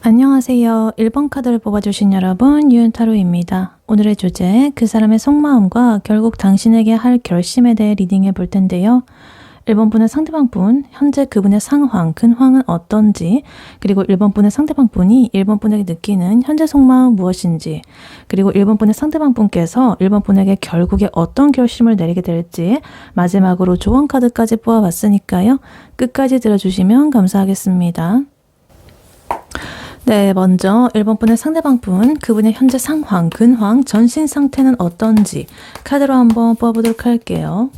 안녕하세요. 1번 카드를 뽑아주신 여러분, 유은타로입니다. 오늘의 주제, 그 사람의 속마음과 결국 당신에게 할 결심에 대해 리딩해 볼 텐데요. 1번 분의 상대방 분, 현재 그분의 상황, 근황은 어떤지, 그리고 1번 분의 상대방 분이 1번 분에게 느끼는 현재 속마음 무엇인지, 그리고 1번 분의 상대방 분께서 1번 분에게 결국에 어떤 결심을 내리게 될지, 마지막으로 조언 카드까지 뽑아봤으니까요. 끝까지 들어주시면 감사하겠습니다. 네, 먼저 1번 분의 상대방 분, 그분의 현재 상황, 근황, 전신 상태는 어떤지 카드로 한번 뽑아보도록 할게요.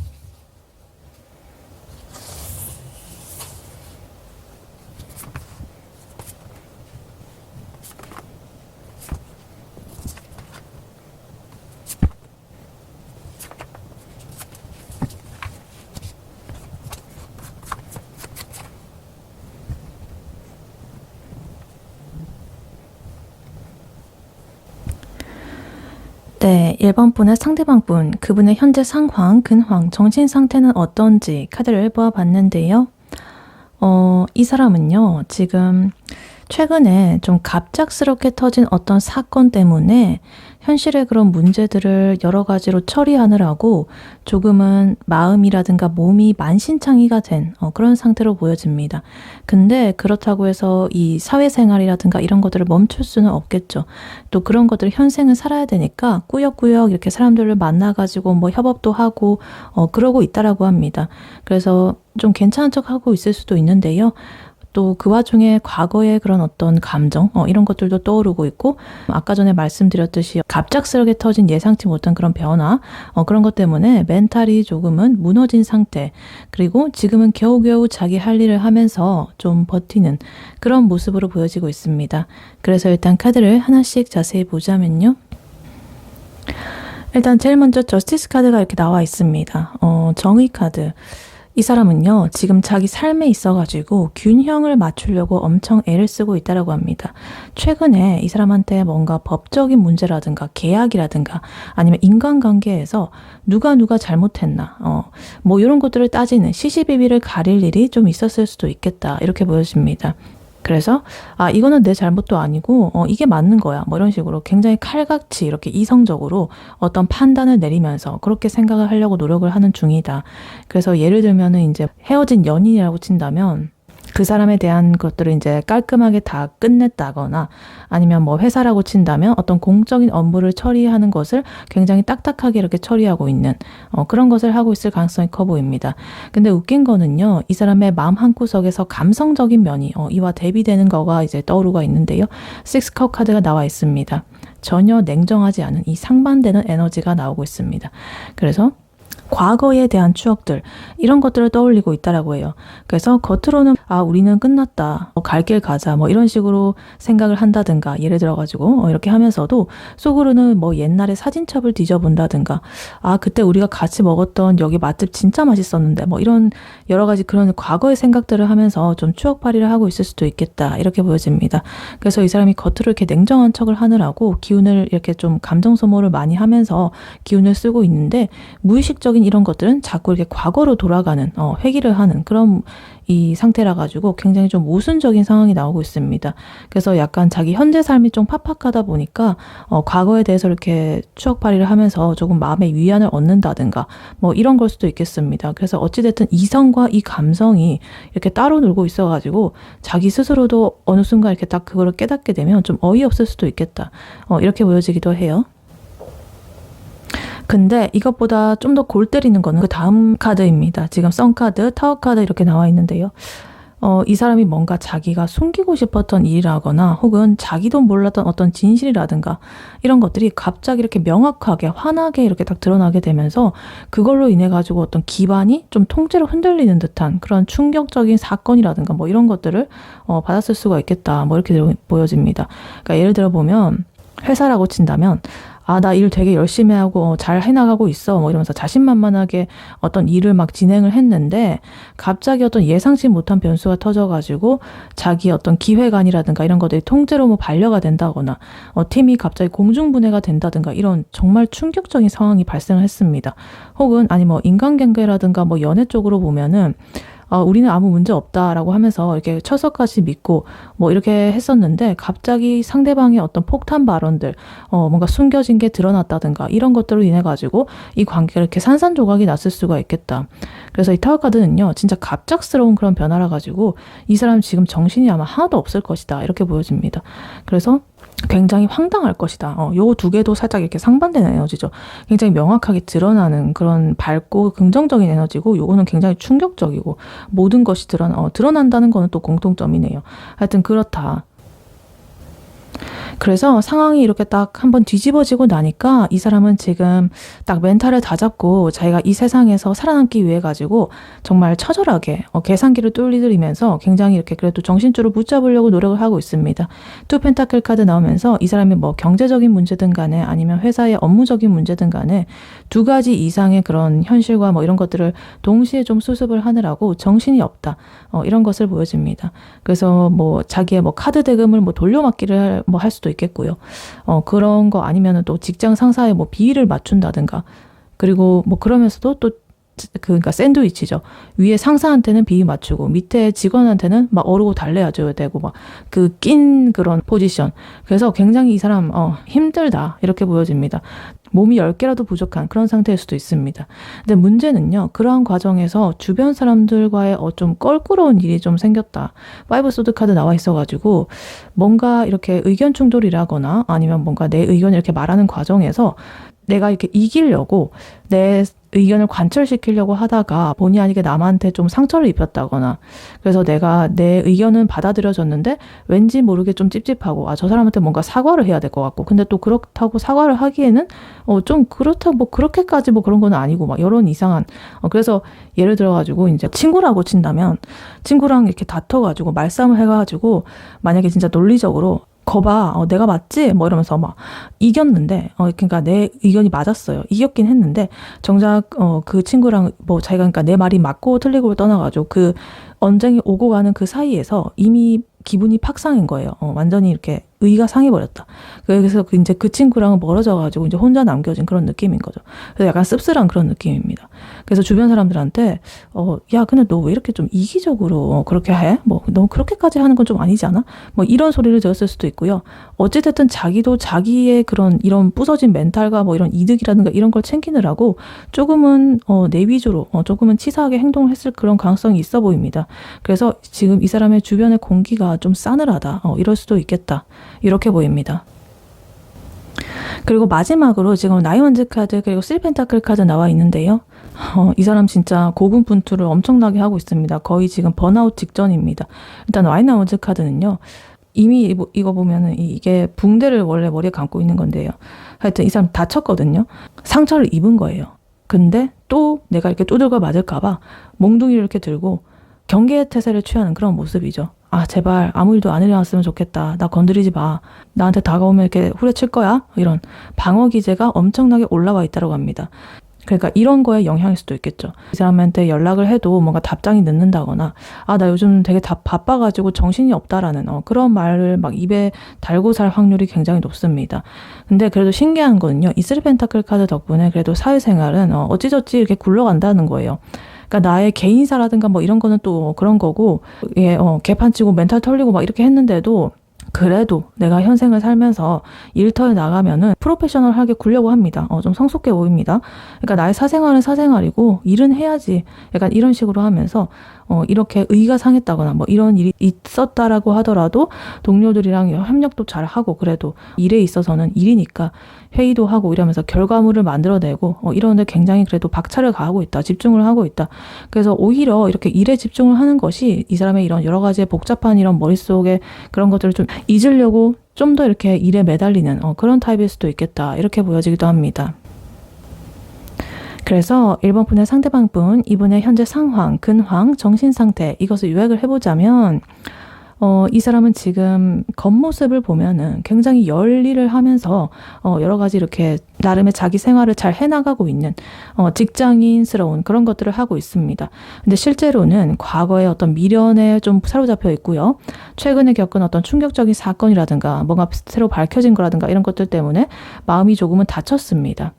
네, 1번 분의 상대방 분, 그분의 현재 상황, 근황, 정신 상태는 어떤지 카드를 뽑아봤는데요. 이 사람은요, 지금 최근에 좀 갑작스럽게 터진 어떤 사건 때문에 현실의 그런 문제들을 여러 가지로 처리하느라고 조금은 마음이라든가 몸이 만신창이가 된 그런 상태로 보여집니다. 근데 그렇다고 해서 이 사회생활이라든가 이런 것들을 멈출 수는 없겠죠. 또 그런 것들을 현생을 살아야 되니까 꾸역꾸역 이렇게 사람들을 만나가지고 뭐 협업도 하고 그러고 있다라고 합니다. 그래서 좀 괜찮은 척하고 있을 수도 있는데요. 또 그 와중에 과거의 그런 어떤 감정 이런 것들도 떠오르고 있고, 아까 전에 말씀드렸듯이 갑작스럽게 터진 예상치 못한 그런 변화 그런 것 때문에 멘탈이 조금은 무너진 상태, 그리고 지금은 겨우겨우 자기 할 일을 하면서 좀 버티는 그런 모습으로 보여지고 있습니다. 그래서 일단 카드를 하나씩 자세히 보자면요. 일단 제일 먼저 저스티스 카드가 이렇게 나와 있습니다. 정의 카드. 이 사람은요, 지금 자기 삶에 있어가지고 균형을 맞추려고 엄청 애를 쓰고 있다라고 합니다. 최근에 이 사람한테 뭔가 법적인 문제라든가 계약이라든가 아니면 인간관계에서 누가 잘못했나 뭐 이런 것들을 따지는 시시비비를 가릴 일이 좀 있었을 수도 있겠다, 이렇게 보여집니다. 그래서 이거는 내 잘못도 아니고 이게 맞는 거야, 뭐 이런 식으로 굉장히 칼같이 이렇게 이성적으로 어떤 판단을 내리면서 그렇게 생각을 하려고 노력을 하는 중이다. 그래서 예를 들면은 이제 헤어진 연인이라고 친다면 그 사람에 대한 것들을 이제 깔끔하게 다 끝냈다거나, 아니면 뭐 회사라고 친다면 어떤 공적인 업무를 처리하는 것을 굉장히 딱딱하게 이렇게 처리하고 있는 그런 것을 하고 있을 가능성이 커 보입니다. 근데 웃긴 거는요, 이 사람의 마음 한구석에서 감성적인 면이 이와 대비되는 거가 이제 떠오르고 있는데요. 식스컵 카드가 나와 있습니다. 전혀 냉정하지 않은 이 상반되는 에너지가 나오고 있습니다. 그래서 과거에 대한 추억들, 이런 것들을 떠올리고 있다라고 해요. 그래서 겉으로는 우리는 끝났다, 갈 길 가자, 뭐 이런 식으로 생각을 한다든가, 예를 들어가지고 이렇게 하면서도 속으로는 뭐 옛날에 사진첩을 뒤져본다든가, 그때 우리가 같이 먹었던 여기 맛집 진짜 맛있었는데, 뭐 이런 여러 가지 그런 과거의 생각들을 하면서 좀 추억팔이를 하고 있을 수도 있겠다, 이렇게 보여집니다. 그래서 이 사람이 겉으로 이렇게 냉정한 척을 하느라고 기운을 이렇게 좀 감정 소모를 많이 하면서 기운을 쓰고 있는데, 무의식적인 이런 것들은 자꾸 이렇게 과거로 돌아가는, 회귀를 하는 그런 이 상태라 가지고 굉장히 좀 모순적인 상황이 나오고 있습니다. 그래서 약간 자기 현재 삶이 좀 팍팍하다 보니까 과거에 대해서 이렇게 추억팔이를 하면서 조금 마음의 위안을 얻는다든가 뭐 이런 걸 수도 있겠습니다. 그래서 어찌됐든 이성과 이 감성이 이렇게 따로 놀고 있어가지고 자기 스스로도 어느 순간 이렇게 딱 그거를 깨닫게 되면 좀 어이없을 수도 있겠다. 이렇게 보여지기도 해요. 근데 이것보다 좀 더 골 때리는 거는 그 다음 카드입니다. 지금 썬카드, 타워 카드 이렇게 나와 있는데요. 이 사람이 뭔가 자기가 숨기고 싶었던 일이라거나 혹은 자기도 몰랐던 어떤 진실이라든가 이런 것들이 갑자기 이렇게 명확하게 환하게 이렇게 딱 드러나게 되면서 그걸로 인해 가지고 어떤 기반이 좀 통째로 흔들리는 듯한 그런 충격적인 사건이라든가 뭐 이런 것들을 받았을 수가 있겠다. 뭐 이렇게 보여집니다. 그러니까 예를 들어 보면 회사라고 친다면 나 일 되게 열심히 하고 잘 해나가고 있어. 뭐 이러면서 자신만만하게 어떤 일을 막 진행을 했는데 갑자기 어떤 예상치 못한 변수가 터져가지고 자기 어떤 기획안이라든가 이런 것들이 통째로 뭐 반려가 된다거나 팀이 갑자기 공중분해가 된다든가 이런 정말 충격적인 상황이 발생을 했습니다. 혹은 아니 뭐 인간관계라든가 뭐 연애 쪽으로 보면은 우리는 아무 문제 없다라고 하면서 이렇게 철석같이 믿고 뭐 이렇게 했었는데 갑자기 상대방의 어떤 폭탄 발언들, 뭔가 숨겨진 게 드러났다든가 이런 것들로 인해 가지고 이 관계가 이렇게 산산조각이 났을 수가 있겠다. 그래서 이 타워 카드는요, 진짜 갑작스러운 그런 변화라 가지고 이 사람 지금 정신이 아마 하나도 없을 것이다. 이렇게 보여집니다. 그래서 굉장히 황당할 것이다. 요 두 개도 살짝 이렇게 상반되는 에너지죠. 굉장히 명확하게 드러나는 그런 밝고 긍정적인 에너지고 요거는 굉장히 충격적이고 모든 것이 드러난다는 거는 또 공통점이네요. 하여튼 그렇다. 그래서 상황이 이렇게 딱 한번 뒤집어지고 나니까 이 사람은 지금 딱 멘탈을 다잡고 자기가 이 세상에서 살아남기 위해 가지고 정말 처절하게 계산기를 뚫리면서 굉장히 이렇게 그래도 정신줄을 붙잡으려고 노력을 하고 있습니다. 투 펜타클 카드 나오면서 이 사람이 뭐 경제적인 문제든 간에 아니면 회사의 업무적인 문제든 간에 두 가지 이상의 그런 현실과 뭐 이런 것들을 동시에 좀 수습을 하느라고 정신이 없다. 이런 것을 보여집니다. 그래서 뭐 자기의 뭐 카드 대금을 뭐 돌려막기를 뭐 할 수도 있겠고요. 그런 거 아니면은 또 직장 상사의 뭐 비위를 맞춘다든가 그리고 뭐 그러면서도 또 그러니까 샌드위치죠. 위에 상사한테는 비위 맞추고 밑에 직원한테는 막 어르고 달래줘야 되고 막 그 낀 그런 포지션. 그래서 굉장히 이 사람 힘들다 이렇게 보여집니다. 몸이 10개라도 부족한 그런 상태일 수도 있습니다. 근데 문제는요. 그러한 과정에서 주변 사람들과의 좀 껄끄러운 일이 좀 생겼다. 파이브 소드 카드 나와 있어가지고 뭔가 이렇게 의견 충돌이라거나 아니면 뭔가 내 의견을 이렇게 말하는 과정에서 내가 이렇게 이기려고 내 의견을 관철시키려고 하다가 본의 아니게 남한테 좀 상처를 입혔다거나 그래서 내가 내 의견은 받아들여졌는데 왠지 모르게 좀 찝찝하고 저 사람한테 뭔가 사과를 해야 될 것 같고 근데 또 그렇다고 사과를 하기에는 좀 그렇다고 뭐 그렇게까지 뭐 그런 건 아니고 막 이런 이상한 그래서 예를 들어가지고 이제 친구라고 친다면 친구랑 이렇게 다퉈가지고 말싸움을 해가지고 만약에 진짜 논리적으로 거봐, 내가 맞지? 뭐 이러면서 막 이겼는데, 그러니까 내 의견이 맞았어요. 이겼긴 했는데, 정작, 그 친구랑 뭐 자기가 그러니까 내 말이 맞고 틀리고를 떠나가지고 그 언쟁이 오고 가는 그 사이에서 이미 기분이 팍 상한 거예요. 완전히 이렇게 의가 상해버렸다. 그래서 이제 그 친구랑은 멀어져가지고 이제 혼자 남겨진 그런 느낌인 거죠. 그래서 약간 씁쓸한 그런 느낌입니다. 그래서 주변 사람들한테, 야, 근데 너 왜 이렇게 좀 이기적으로 그렇게 해? 뭐, 너 그렇게까지 하는 건 좀 아니지 않아? 뭐 이런 소리를 들었을 수도 있고요. 어찌됐든 자기도 자기의 그런 이런 부서진 멘탈과 뭐 이런 이득이라든가 이런 걸 챙기느라고 조금은, 내 위주로, 조금은 치사하게 행동을 했을 그런 가능성이 있어 보입니다. 그래서 지금 이 사람의 주변의 공기가 좀 싸늘하다. 이럴 수도 있겠다. 이렇게 보입니다. 그리고 마지막으로 지금 나이원즈 카드 그리고 3펜타클 카드 나와 있는데요. 이 사람 진짜 고군분투를 엄청나게 하고 있습니다. 거의 지금 번아웃 직전입니다. 일단 나이원즈 카드는요. 이미 이거 보면은 이게 붕대를 원래 머리에 감고 있는 건데요. 하여튼 이 사람 다쳤거든요. 상처를 입은 거예요. 근데 또 내가 이렇게 두들겨 맞을까봐 몽둥이를 이렇게 들고 경계의 태세를 취하는 그런 모습이죠. 아, 제발 아무 일도 안 일어났으면 좋겠다. 나 건드리지 마. 나한테 다가오면 이렇게 후려칠 거야? 이런 방어 기제가 엄청나게 올라와 있다고 합니다. 그러니까 이런 거에 영향일 수도 있겠죠. 이 사람한테 연락을 해도 뭔가 답장이 늦는다거나, 아, 나 요즘 되게 바빠가지고 정신이 없다라는 그런 말을 막 입에 달고 살 확률이 굉장히 높습니다. 근데 그래도 신기한 거는요, 이 3펜타클 카드 덕분에 그래도 사회생활은 어찌저찌 이렇게 굴러간다는 거예요. 그러니까 나의 개인사라든가 뭐 이런 거는 또 그런 거고, 예, 개판치고 멘탈 털리고 막 이렇게 했는데도 그래도 내가 현생을 살면서 일터에 나가면은 프로페셔널하게 굴려고 합니다. 좀 성숙해 보입니다. 그러니까 나의 사생활은 사생활이고 일은 해야지. 약간 이런 식으로 하면서 이렇게 의가 상했다거나 뭐 이런 일이 있었다라고 하더라도 동료들이랑 협력도 잘 하고 그래도 일에 있어서는 일이니까 회의도 하고 이러면서 결과물을 만들어내고 이런데 굉장히 그래도 박차를 가하고 있다. 집중을 하고 있다. 그래서 오히려 이렇게 일에 집중을 하는 것이 이 사람의 이런 여러 가지의 복잡한 이런 머릿속에 그런 것들을 좀 잊으려고 좀 더 이렇게 일에 매달리는 그런 타입일 수도 있겠다. 이렇게 보여지기도 합니다. 그래서 1번 분의 상대방 분, 이분의 현재 상황, 근황, 정신상태 이것을 요약을 해보자면 이 사람은 지금 겉모습을 보면은 굉장히 열일을 하면서 여러 가지 이렇게 나름의 자기 생활을 잘 해나가고 있는 직장인스러운 그런 것들을 하고 있습니다. 근데 실제로는 과거의 어떤 미련에 좀 사로잡혀 있고요. 최근에 겪은 어떤 충격적인 사건이라든가 뭔가 새로 밝혀진 거라든가 이런 것들 때문에 마음이 조금은 다쳤습니다.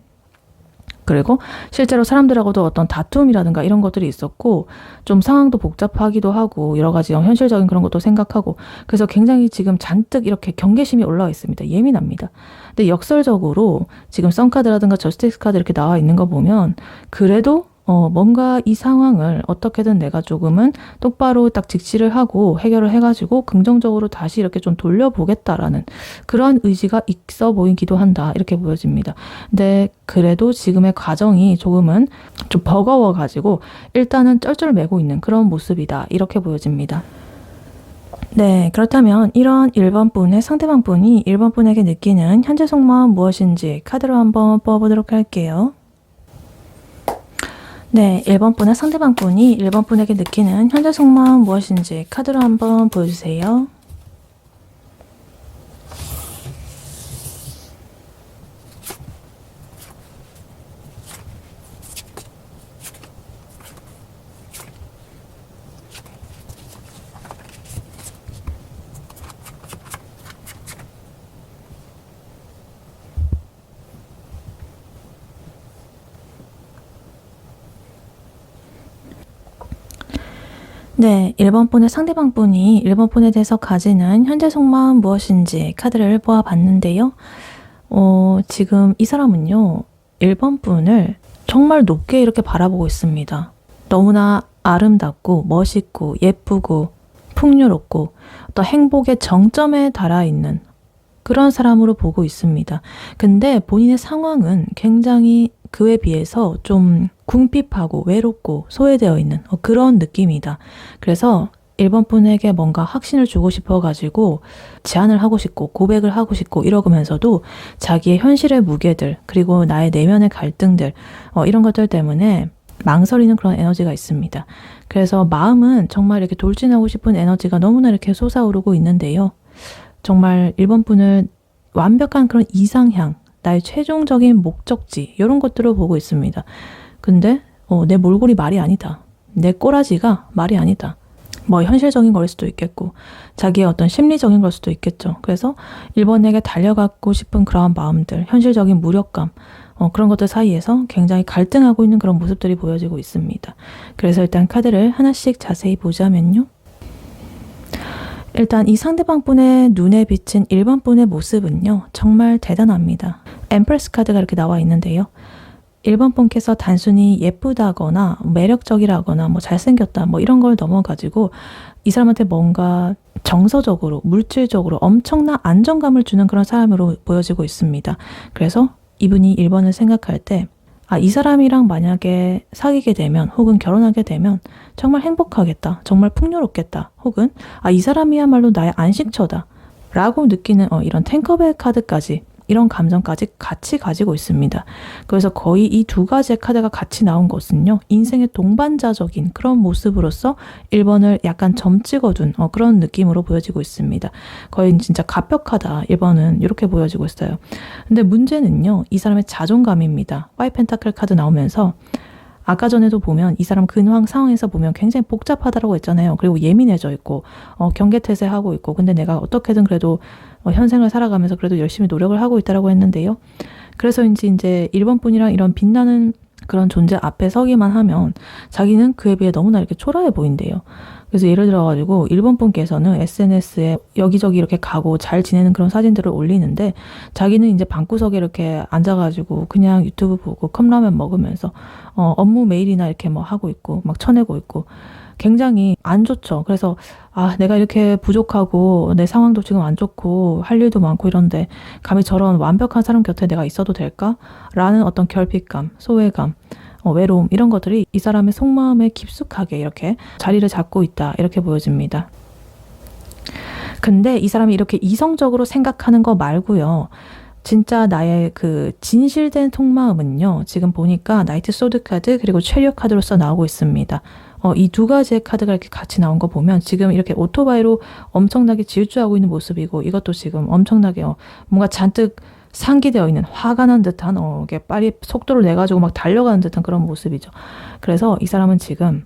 그리고 실제로 사람들하고도 어떤 다툼이라든가 이런 것들이 있었고 좀 상황도 복잡하기도 하고 여러 가지 현실적인 그런 것도 생각하고 그래서 굉장히 지금 잔뜩 이렇게 경계심이 올라와 있습니다. 예민합니다. 근데 역설적으로 지금 썬카드라든가 저스티스 카드 이렇게 나와 있는 거 보면 그래도 뭔가 이 상황을 어떻게든 내가 조금은 똑바로 딱 직시를 하고 해결을 해가지고 긍정적으로 다시 이렇게 좀 돌려보겠다라는 그런 의지가 있어 보이기도 한다. 이렇게 보여집니다. 근데 그래도 지금의 과정이 조금은 좀 버거워가지고 일단은 쩔쩔매고 있는 그런 모습이다. 이렇게 보여집니다. 네, 그렇다면 이런 1번 분의 상대방 분이 1번 분에게 느끼는 현재 속마음 무엇인지 카드로 한번 뽑아보도록 할게요. 네, 1번 분의 상대방 분이 1번 분에게 느끼는 현재 속마음 무엇인지 카드로 한번 보여주세요. 네, 1번 분의 상대방 분이 1번 분에 대해서 가지는 현재 속마음 무엇인지 카드를 보아봤는데요. 지금 이 사람은요, 1번 분을 정말 높게 이렇게 바라보고 있습니다. 너무나 아름답고 멋있고 예쁘고 풍요롭고 또 행복의 정점에 달아 있는 그런 사람으로 보고 있습니다. 근데 본인의 상황은 굉장히 그에 비해서 좀 궁핍하고 외롭고 소외되어 있는 그런 느낌이다. 그래서 1번 분에게 뭔가 확신을 주고 싶어가지고 제안을 하고 싶고 고백을 하고 싶고 이러면서도 자기의 현실의 무게들 그리고 나의 내면의 갈등들 이런 것들 때문에 망설이는 그런 에너지가 있습니다. 그래서 마음은 정말 이렇게 돌진하고 싶은 에너지가 너무나 이렇게 솟아오르고 있는데요. 정말 1번 분을 완벽한 그런 이상향, 나의 최종적인 목적지 이런 것들을 보고 있습니다. 근데 내 몰골이 말이 아니다. 내 꼬라지가 말이 아니다. 뭐 현실적인 걸 수도 있겠고 자기의 어떤 심리적인 걸 수도 있겠죠. 그래서 1번에게 달려가고 싶은 그러한 마음들, 현실적인 무력감 그런 것들 사이에서 굉장히 갈등하고 있는 그런 모습들이 보여지고 있습니다. 그래서 일단 카드를 하나씩 자세히 보자면요. 일단 이 상대방 분의 눈에 비친 1번 분의 모습은요. 정말 대단합니다. 엠프레스 카드가 이렇게 나와 있는데요. 1번 분께서 단순히 예쁘다거나 매력적이라거나 뭐 잘생겼다 뭐 이런 걸 넘어가지고 이 사람한테 뭔가 정서적으로 물질적으로 엄청난 안정감을 주는 그런 사람으로 보여지고 있습니다. 그래서 이분이 1번을 생각할 때 이 사람이랑 만약에 사귀게 되면 혹은 결혼하게 되면 정말 행복하겠다. 정말 풍요롭겠다. 혹은 이 사람이야말로 나의 안식처다. 라고 느끼는 이런 탱커벨 카드까지 이런 감정까지 같이 가지고 있습니다. 그래서 거의 이 두 가지의 카드가 같이 나온 것은요, 인생의 동반자적인 그런 모습으로서 1번을 약간 점 찍어둔 그런 느낌으로 보여지고 있습니다. 거의 진짜 갑벽하다 1번은 이렇게 보여지고 있어요. 근데 문제는요, 이 사람의 자존감입니다. 5 펜타클 카드 나오면서 아까 전에도 보면 이 사람 근황 상황에서 보면 굉장히 복잡하다라고 했잖아요. 그리고 예민해져 있고 경계태세하고 있고, 근데 내가 어떻게든 그래도 현생을 살아가면서 그래도 열심히 노력을 하고 있다라고 했는데요. 그래서인지 이제 1번 분이랑 이런 빛나는 그런 존재 앞에 서기만 하면 자기는 그에 비해 너무나 이렇게 초라해 보인대요. 그래서 예를 들어가지고 1번 분께서는 SNS에 여기저기 이렇게 가고 잘 지내는 그런 사진들을 올리는데, 자기는 이제 방구석에 이렇게 앉아가지고 그냥 유튜브 보고 컵라면 먹으면서 업무 메일이나 이렇게 뭐 하고 있고 막 쳐내고 있고 굉장히 안 좋죠. 그래서 내가 이렇게 부족하고 내 상황도 지금 안 좋고 할 일도 많고 이런데 감히 저런 완벽한 사람 곁에 내가 있어도 될까? 라는 어떤 결핍감, 소외감, 외로움, 이런 것들이 이 사람의 속마음에 깊숙하게 이렇게 자리를 잡고 있다, 이렇게 보여집니다. 근데 이 사람이 이렇게 이성적으로 생각하는 거 말고요, 진짜 나의 그 진실된 속마음은요, 지금 보니까 나이트 소드 카드 그리고 체리엇 카드로서 나오고 있습니다. 이 두 가지의 카드가 이렇게 같이 나온 거 보면 지금 이렇게 오토바이로 엄청나게 질주하고 있는 모습이고, 이것도 지금 엄청나게 뭔가 잔뜩 상기되어 있는, 화가 난 듯한 이게 빨리 속도를 내가지고 막 달려가는 듯한 그런 모습이죠. 그래서 이 사람은 지금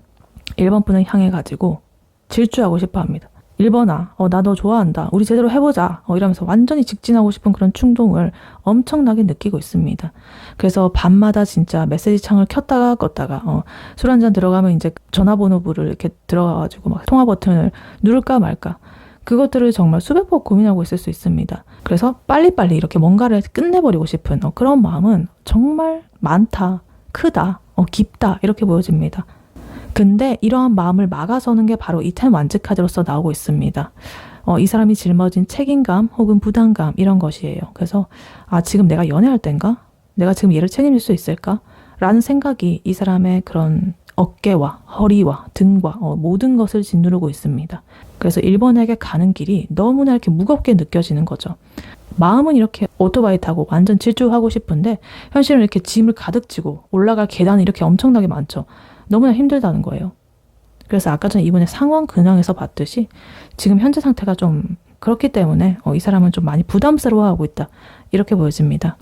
1번 분을 향해 가지고 질주하고 싶어 합니다. 1번아, 나 너 좋아한다. 우리 제대로 해보자. 이러면서 완전히 직진하고 싶은 그런 충동을 엄청나게 느끼고 있습니다. 그래서 밤마다 진짜 메시지 창을 켰다가 껐다가 술 한잔 들어가면 이제 전화번호부를 이렇게 들어가가지고 막 통화 버튼을 누를까 말까, 그것들을 정말 수백 번 고민하고 있을 수 있습니다. 그래서 빨리빨리 이렇게 뭔가를 끝내버리고 싶은 그런 마음은 정말 많다, 크다, 깊다, 이렇게 보여집니다. 근데 이러한 마음을 막아서는 게 바로 이 10 완즈 카드로서 나오고 있습니다. 이 사람이 짊어진 책임감 혹은 부담감, 이런 것이에요. 그래서 지금 내가 연애할 땐가? 내가 지금 얘를 책임질 수 있을까? 라는 생각이 이 사람의 그런 어깨와 허리와 등과 모든 것을 짓누르고 있습니다. 그래서 1번에게 가는 길이 너무나 이렇게 무겁게 느껴지는 거죠. 마음은 이렇게 오토바이 타고 완전 질주하고 싶은데 현실은 이렇게 짐을 가득 지고 올라갈 계단이 이렇게 엄청나게 많죠. 너무나 힘들다는 거예요. 그래서 아까 전에 이분의 상황 근황에서 봤듯이 지금 현재 상태가 좀 그렇기 때문에 이 사람은 좀 많이 부담스러워하고 있다, 이렇게 보여집니다.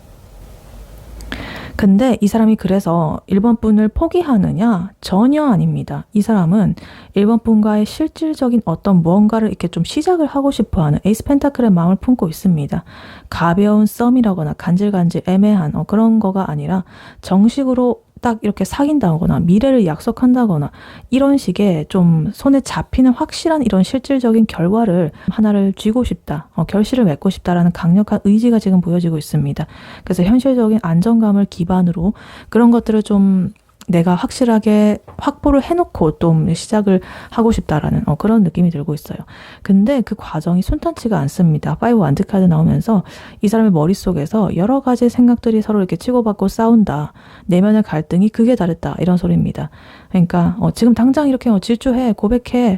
근데 이 사람이 그래서 1번 분을 포기하느냐? 전혀 아닙니다. 이 사람은 1번 분과의 실질적인 어떤 무언가를 이렇게 좀 시작을 하고 싶어하는 에이스 펜타클의 마음을 품고 있습니다. 가벼운 썸이라거나 간질간질 애매한 그런 거가 아니라 정식으로 딱 이렇게 사귄다거나 미래를 약속한다거나 이런 식의 좀 손에 잡히는 확실한 이런 실질적인 결과를 하나를 쥐고 싶다, 결실을 맺고 싶다라는 강력한 의지가 지금 보여지고 있습니다. 그래서 현실적인 안정감을 기반으로 그런 것들을 좀 내가 확실하게 확보를 해놓고 또 시작을 하고 싶다라는 그런 느낌이 들고 있어요. 근데 그 과정이 순탄치가 않습니다. 5 완드 카드 나오면서 이 사람의 머릿속에서 여러 가지 생각들이 서로 이렇게 치고받고 싸운다, 내면의 갈등이 극에 달했다, 이런 소리입니다. 그러니까 지금 당장 이렇게 질주해, 고백해,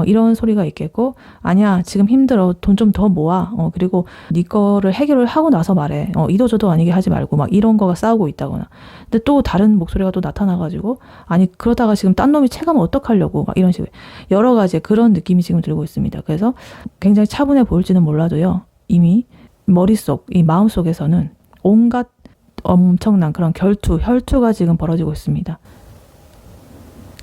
이런 소리가 있겠고, 아니야 지금 힘들어, 돈 좀 더 모아, 그리고 네 거를 해결을 하고 나서 말해, 이도저도 아니게 하지 말고, 막 이런 거가 싸우고 있다거나. 근데 또 다른 목소리가 또 나타나가지고, 아니 그러다가 지금 딴 놈이 채가면 어떡하려고, 막 이런 식의 여러 가지 그런 느낌이 지금 들고 있습니다. 그래서 굉장히 차분해 보일지는 몰라도요, 이미 머릿속, 이 마음속에서는 온갖 엄청난 그런 혈투가 지금 벌어지고 있습니다.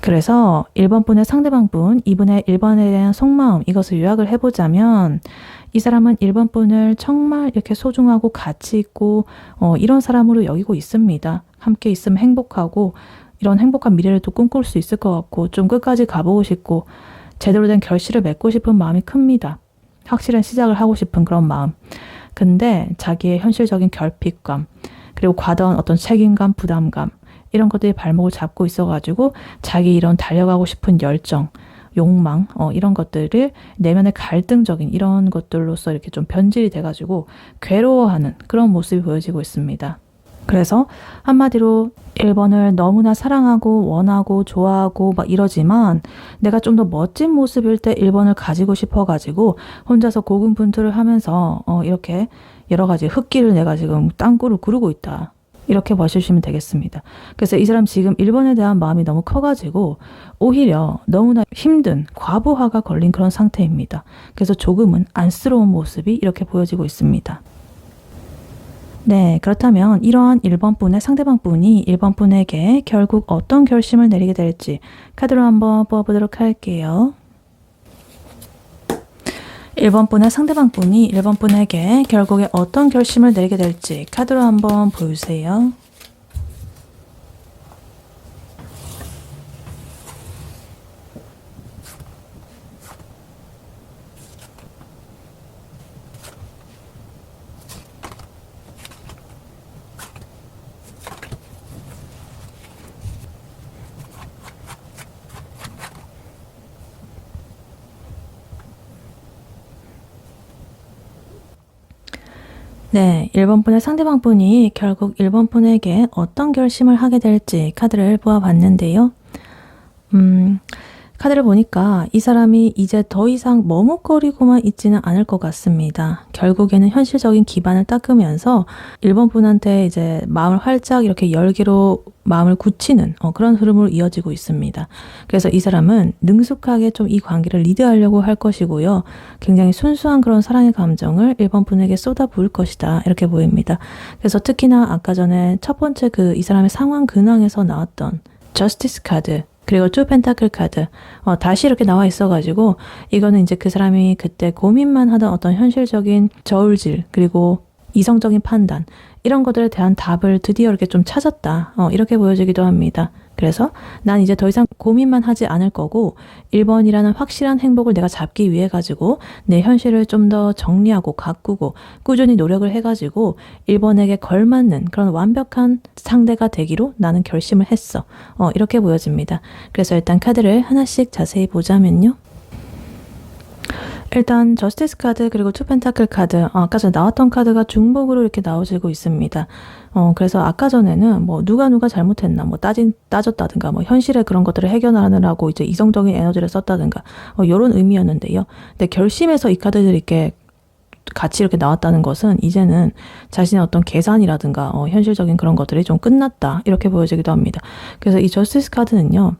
그래서 1번 분의 상대방 분, 이분의 1번에 대한 속마음, 이것을 요약을 해보자면 이 사람은 1번 분을 정말 이렇게 소중하고 가치 있고 이런 사람으로 여기고 있습니다. 함께 있으면 행복하고 이런 행복한 미래를 또 꿈꿀 수 있을 것 같고 좀 끝까지 가보고 싶고 제대로 된 결실을 맺고 싶은 마음이 큽니다. 확실한 시작을 하고 싶은 그런 마음. 근데 자기의 현실적인 결핍감, 그리고 과도한 어떤 책임감, 부담감, 이런 것들이 발목을 잡고 있어가지고 자기 이런 달려가고 싶은 열정, 욕망, 이런 것들을 내면의 갈등적인 이런 것들로서 이렇게 좀 변질이 돼가지고 괴로워하는 그런 모습이 보여지고 있습니다. 그래서 한마디로 1번을 너무나 사랑하고 원하고 좋아하고 막 이러지만 내가 좀 더 멋진 모습일 때 1번을 가지고 싶어가지고 혼자서 고군분투를 하면서 이렇게 여러 가지 흙길을 내가 지금 땅굴을 구르고 있다. 이렇게 보시면 되겠습니다. 그래서 이 사람 지금 1번에 대한 마음이 너무 커가지고 오히려 너무나 힘든 과부하가 걸린 그런 상태입니다. 그래서 조금은 안쓰러운 모습이 이렇게 보여지고 있습니다. 네, 그렇다면 이러한 1번 분의 상대방 분이 1번 분에게 결국 어떤 결심을 내리게 될지 카드로 한번 뽑아보도록 할게요. 1번 분의 상대방 분이 1번 분에게 결국에 어떤 결심을 내리게 될지 카드로 한번 보여주세요. 네, 1번 분의 상대방 분이 결국 1번 분에게 어떤 결심을 하게 될지 카드를 보아봤는데요. 카드를 보니까 이 사람이 이제 더 이상 머뭇거리고만 있지는 않을 것 같습니다. 결국에는 현실적인 기반을 닦으면서 1번 분한테 이제 마음을 활짝 이렇게 열기로 마음을 굳히는 그런 흐름으로 이어지고 있습니다. 그래서 이 사람은 능숙하게 좀 이 관계를 리드하려고 할 것이고요. 굉장히 순수한 그런 사랑의 감정을 1번 분에게 쏟아부을 것이다. 이렇게 보입니다. 그래서 특히나 아까 전에 첫 번째 이 사람의 상황 근황에서 나왔던 저스티스 카드 그리고 투 펜타클 카드 다시 이렇게 나와 있어가지고 이거는 이제 그 사람이 그때 고민만 하던 어떤 현실적인 저울질 그리고 이성적인 판단 이런 것들에 대한 답을 드디어 이렇게 좀 찾았다 이렇게 보여지기도 합니다. 그래서 난 이제 더 이상 고민만 하지 않을 거고 1번이라는 확실한 행복을 내가 잡기 위해 가지고 내 현실을 좀 더 정리하고 가꾸고 꾸준히 노력을 해가지고 1번에게 걸맞는 그런 완벽한 상대가 되기로 나는 결심을 했어. 이렇게 보여집니다. 그래서 일단 카드를 하나씩 자세히 보자면요. 일단 저스티스 카드 그리고 투 펜타클 카드 아까 전에 나왔던 카드가 중복으로 이렇게 나오지고 있습니다. 그래서 아까 전에는 뭐 누가 잘못했나 뭐 따졌다든가 뭐 현실의 그런 것들을 해결하느라고 이제 이성적인 에너지를 썼다든가 이런 의미였는데요. 근데 결심에서 이 카드들이 이렇게 같이 이렇게 나왔다는 것은 이제는 자신의 어떤 계산이라든가 현실적인 그런 것들이 좀 끝났다 이렇게 보여지기도 합니다. 그래서 이 저스티스 카드는요.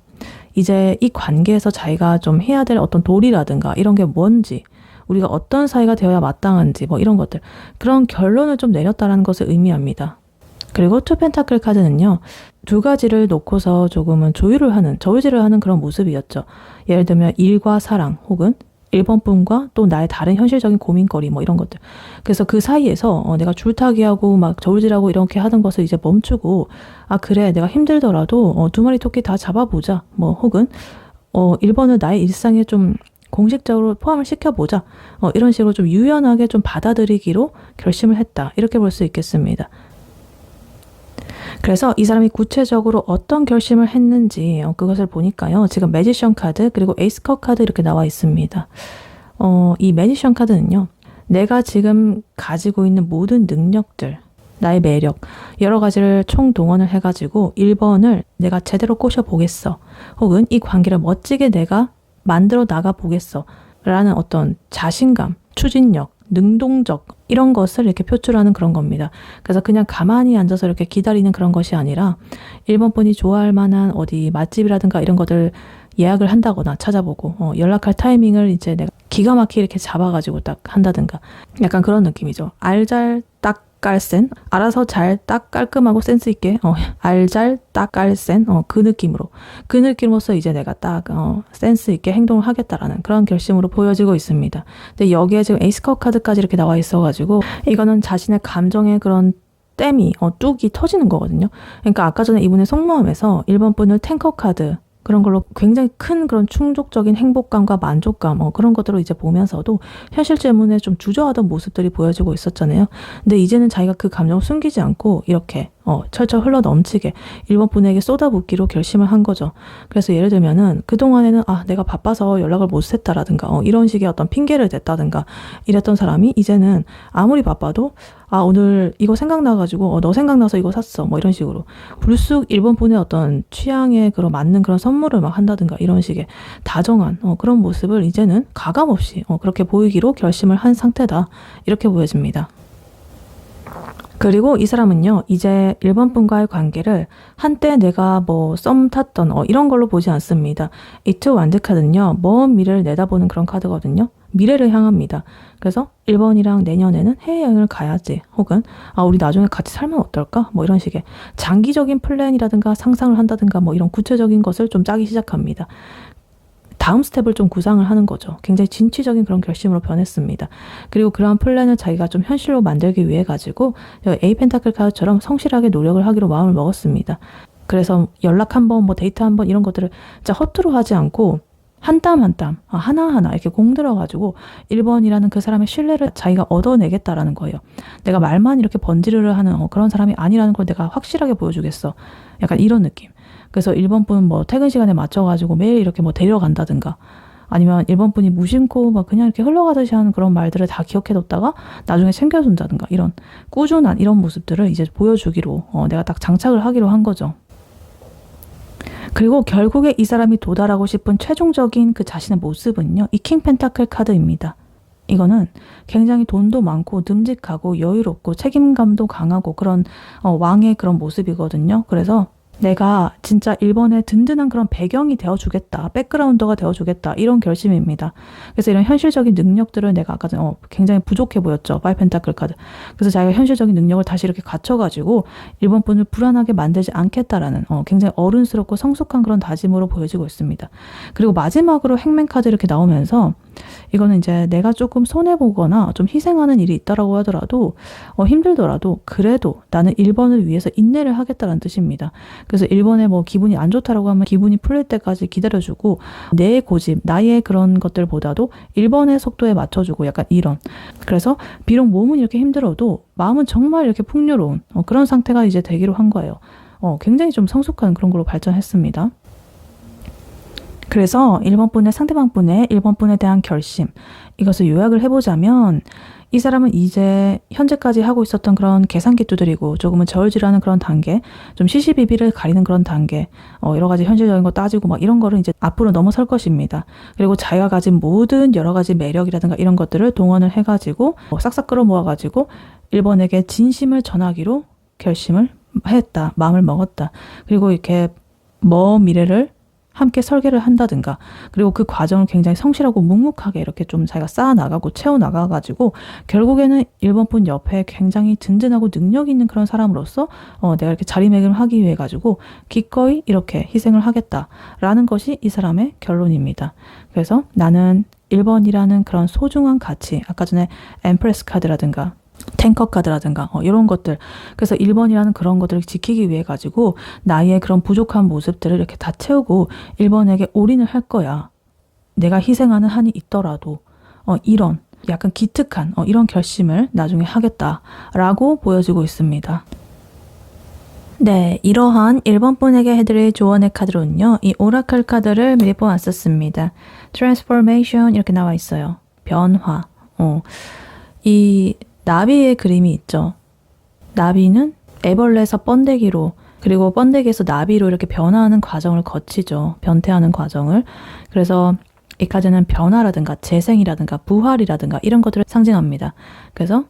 이제 이 관계에서 자기가 좀 해야 될 어떤 도리라든가 이런 게 뭔지 우리가 어떤 사이가 되어야 마땅한지 뭐 이런 것들 그런 결론을 좀 내렸다라는 것을 의미합니다. 그리고 투 펜타클 카드는요. 두 가지를 놓고서 조금은 저울질을 하는 그런 모습이었죠. 예를 들면 일과 사랑 혹은 1번 분과 또 나의 다른 현실적인 고민거리 뭐 이런 것들. 그래서 그 사이에서 내가 줄타기하고 막 저울질하고 이렇게 하던 것을 이제 멈추고 그래 내가 힘들더라도 두 마리 토끼 다 잡아보자 뭐 혹은 1번을 나의 일상에 좀 공식적으로 포함을 시켜보자 이런 식으로 좀 유연하게 좀 받아들이기로 결심을 했다 이렇게 볼 수 있겠습니다. 그래서 이 사람이 구체적으로 어떤 결심을 했는지 그것을 보니까요. 지금 매지션 카드 그리고 에이스 컵 카드 이렇게 나와 있습니다. 이 매지션 카드는요. 내가 지금 가지고 있는 모든 능력들, 나의 매력, 여러 가지를 총동원을 해가지고 1번을 내가 제대로 꼬셔보겠어. 혹은 이 관계를 멋지게 내가 만들어 나가 보겠어. 라는 어떤 자신감, 추진력, 능동적 이런 것을 이렇게 표출하는 그런 겁니다. 그래서 그냥 가만히 앉아서 이렇게 기다리는 그런 것이 아니라 1번 분이 좋아할 만한 어디 맛집이라든가 이런 것들 예약을 한다거나 찾아보고 연락할 타이밍을 이제 내가 기가 막히게 이렇게 잡아가지고 딱 한다든가 약간 그런 느낌이죠. 알잘 딱 깔센 알아서 잘 딱 깔끔하고 센스 있게 알잘 딱 깔센 그 느낌으로서 이제 내가 딱 센스 있게 행동을 하겠다라는 그런 결심으로 보여지고 있습니다. 근데 여기에 지금 에이스 컵 카드까지 이렇게 나와 있어가지고 이거는 자신의 감정의 그런 댐이 뚝이 터지는 거거든요. 그러니까 아까 전에 이분의 속마음에서 1번 분을 탱커 카드 그런 걸로 굉장히 큰 그런 충족적인 행복감과 만족감 그런 것들을 이제 보면서도 현실 때문에 좀 주저하던 모습들이 보여지고 있었잖아요. 근데 이제는 자기가 그 감정을 숨기지 않고 이렇게 철철 흘러 넘치게 1번 분에게 쏟아붓기로 결심을 한 거죠. 그래서 예를 들면은 그동안에는 내가 바빠서 연락을 못 했다라든가 이런 식의 어떤 핑계를 댔다든가 이랬던 사람이 이제는 아무리 바빠도 오늘 이거 생각나가지고 너 생각나서 이거 샀어 뭐 이런 식으로 불쑥 1번 분의 어떤 취향에 맞는 그런 선물을 막 한다든가 이런 식의 다정한 그런 모습을 이제는 가감없이 그렇게 보이기로 결심을 한 상태다 이렇게 보여집니다. 그리고 이 사람은요, 이제 1번 분과의 관계를 한때 내가 뭐 썸 탔던 이런 걸로 보지 않습니다. 이트 완드 카드는요, 먼 미래를 내다보는 그런 카드거든요. 미래를 향합니다. 그래서 1번이랑 내년에는 해외여행을 가야지. 혹은 우리 나중에 같이 살면 어떨까? 뭐 이런 식의 장기적인 플랜이라든가 상상을 한다든가 뭐 이런 구체적인 것을 좀 짜기 시작합니다. 다음 스텝을 좀 구상을 하는 거죠. 굉장히 진취적인 그런 결심으로 변했습니다. 그리고 그러한 플랜을 자기가 좀 현실로 만들기 위해 가지고 에이 펜타클 카드처럼 성실하게 노력을 하기로 마음을 먹었습니다. 그래서 연락 한 번, 뭐 데이트 한 번 이런 것들을 진짜 허투루 하지 않고 한 땀 한 땀, 하나하나 이렇게 공들여가지고 1번이라는 그 사람의 신뢰를 자기가 얻어내겠다라는 거예요. 내가 말만 이렇게 번지르르 하는 그런 사람이 아니라는 걸 내가 확실하게 보여주겠어. 약간 이런 느낌. 그래서 1번 분 뭐 퇴근 시간에 맞춰가지고 매일 이렇게 뭐 데려간다든가 아니면 1번 분이 무심코 막 그냥 이렇게 흘러가듯이 하는 그런 말들을 다 기억해뒀다가 나중에 챙겨준다든가 이런 꾸준한 이런 모습들을 이제 보여주기로 내가 딱 장착을 하기로 한 거죠. 그리고 결국에 이 사람이 도달하고 싶은 최종적인 그 자신의 모습은요. 이 킹 펜타클 카드입니다. 이거는 굉장히 돈도 많고 듬직하고 여유롭고 책임감도 강하고 그런 왕의 그런 모습이거든요. 그래서 내가 진짜 1번의 든든한 그런 배경이 되어주겠다. 백그라운더가 되어주겠다. 이런 결심입니다. 그래서 이런 현실적인 능력들을 내가 아까 전에 굉장히 부족해 보였죠. 5 펜타클 카드. 그래서 자기가 현실적인 능력을 다시 이렇게 갖춰가지고 1번 분을 불안하게 만들지 않겠다라는 굉장히 어른스럽고 성숙한 그런 다짐으로 보여지고 있습니다. 그리고 마지막으로 행맨 카드 이렇게 나오면서 이거는 이제 내가 조금 손해보거나 좀 희생하는 일이 있다라고 하더라도 힘들더라도 그래도 나는 1번을 위해서 인내를 하겠다는 뜻입니다. 그래서 1번에 뭐 기분이 안 좋다라고 하면 기분이 풀릴 때까지 기다려주고 내 고집, 나의 그런 것들보다도 1번의 속도에 맞춰주고 약간 이런. 그래서 비록 몸은 이렇게 힘들어도 마음은 정말 이렇게 풍요로운 그런 상태가 이제 되기로 한 거예요. 굉장히 좀 성숙한 그런 걸로 발전했습니다. 그래서 1번 분의 상대방 분의 1번 분에 대한 결심, 이것을 요약을 해보자면 이 사람은 이제 현재까지 하고 있었던 그런 계산기 두드리고 조금은 저울질하는 그런 단계, 좀 시시비비를 가리는 그런 단계, 여러 가지 현실적인 거 따지고 막 이런 거를 이제 앞으로 넘어설 것입니다. 그리고 자기가 가진 모든 여러 가지 매력이라든가 이런 것들을 동원을 해가지고 싹싹 끌어모아가지고 1번에게 진심을 전하기로 결심을 했다. 마음을 먹었다. 그리고 이렇게 먼 미래를 함께 설계를 한다든가 그리고 그 과정을 굉장히 성실하고 묵묵하게 이렇게 좀 자기가 쌓아나가고 채워나가가지고 결국에는 1번 분 옆에 굉장히 든든하고 능력 있는 그런 사람으로서 내가 이렇게 자리매김을 하기 위해 가지고 기꺼이 이렇게 희생을 하겠다라는 것이 이 사람의 결론입니다. 그래서 나는 1번이라는 그런 소중한 가치, 아까 전에 엠프레스 카드라든가 탱커 카드라든가 이런 것들, 그래서 1번이라는 그런 것들을 지키기 위해 가지고 나의 그런 부족한 모습들을 이렇게 다 채우고 1번에게 올인을 할 거야. 내가 희생하는 한이 있더라도 이런 약간 기특한 이런 결심을 나중에 하겠다라고 보여지고 있습니다. 네, 이러한 1번 분에게 해드릴 조언의 카드로는요, 이 오라클 카드를 미리 뽑았었습니다. Transformation 이렇게 나와 있어요. 변화. 이 나비의 그림이 있죠. 나비는 애벌레에서 번데기로, 그리고 번데기에서 나비로 이렇게 변화하는 과정을 거치죠. 변태하는 과정을. 그래서 이 카드는 변화라든가 재생이라든가 부활이라든가 이런 것들을 상징합니다. 그래서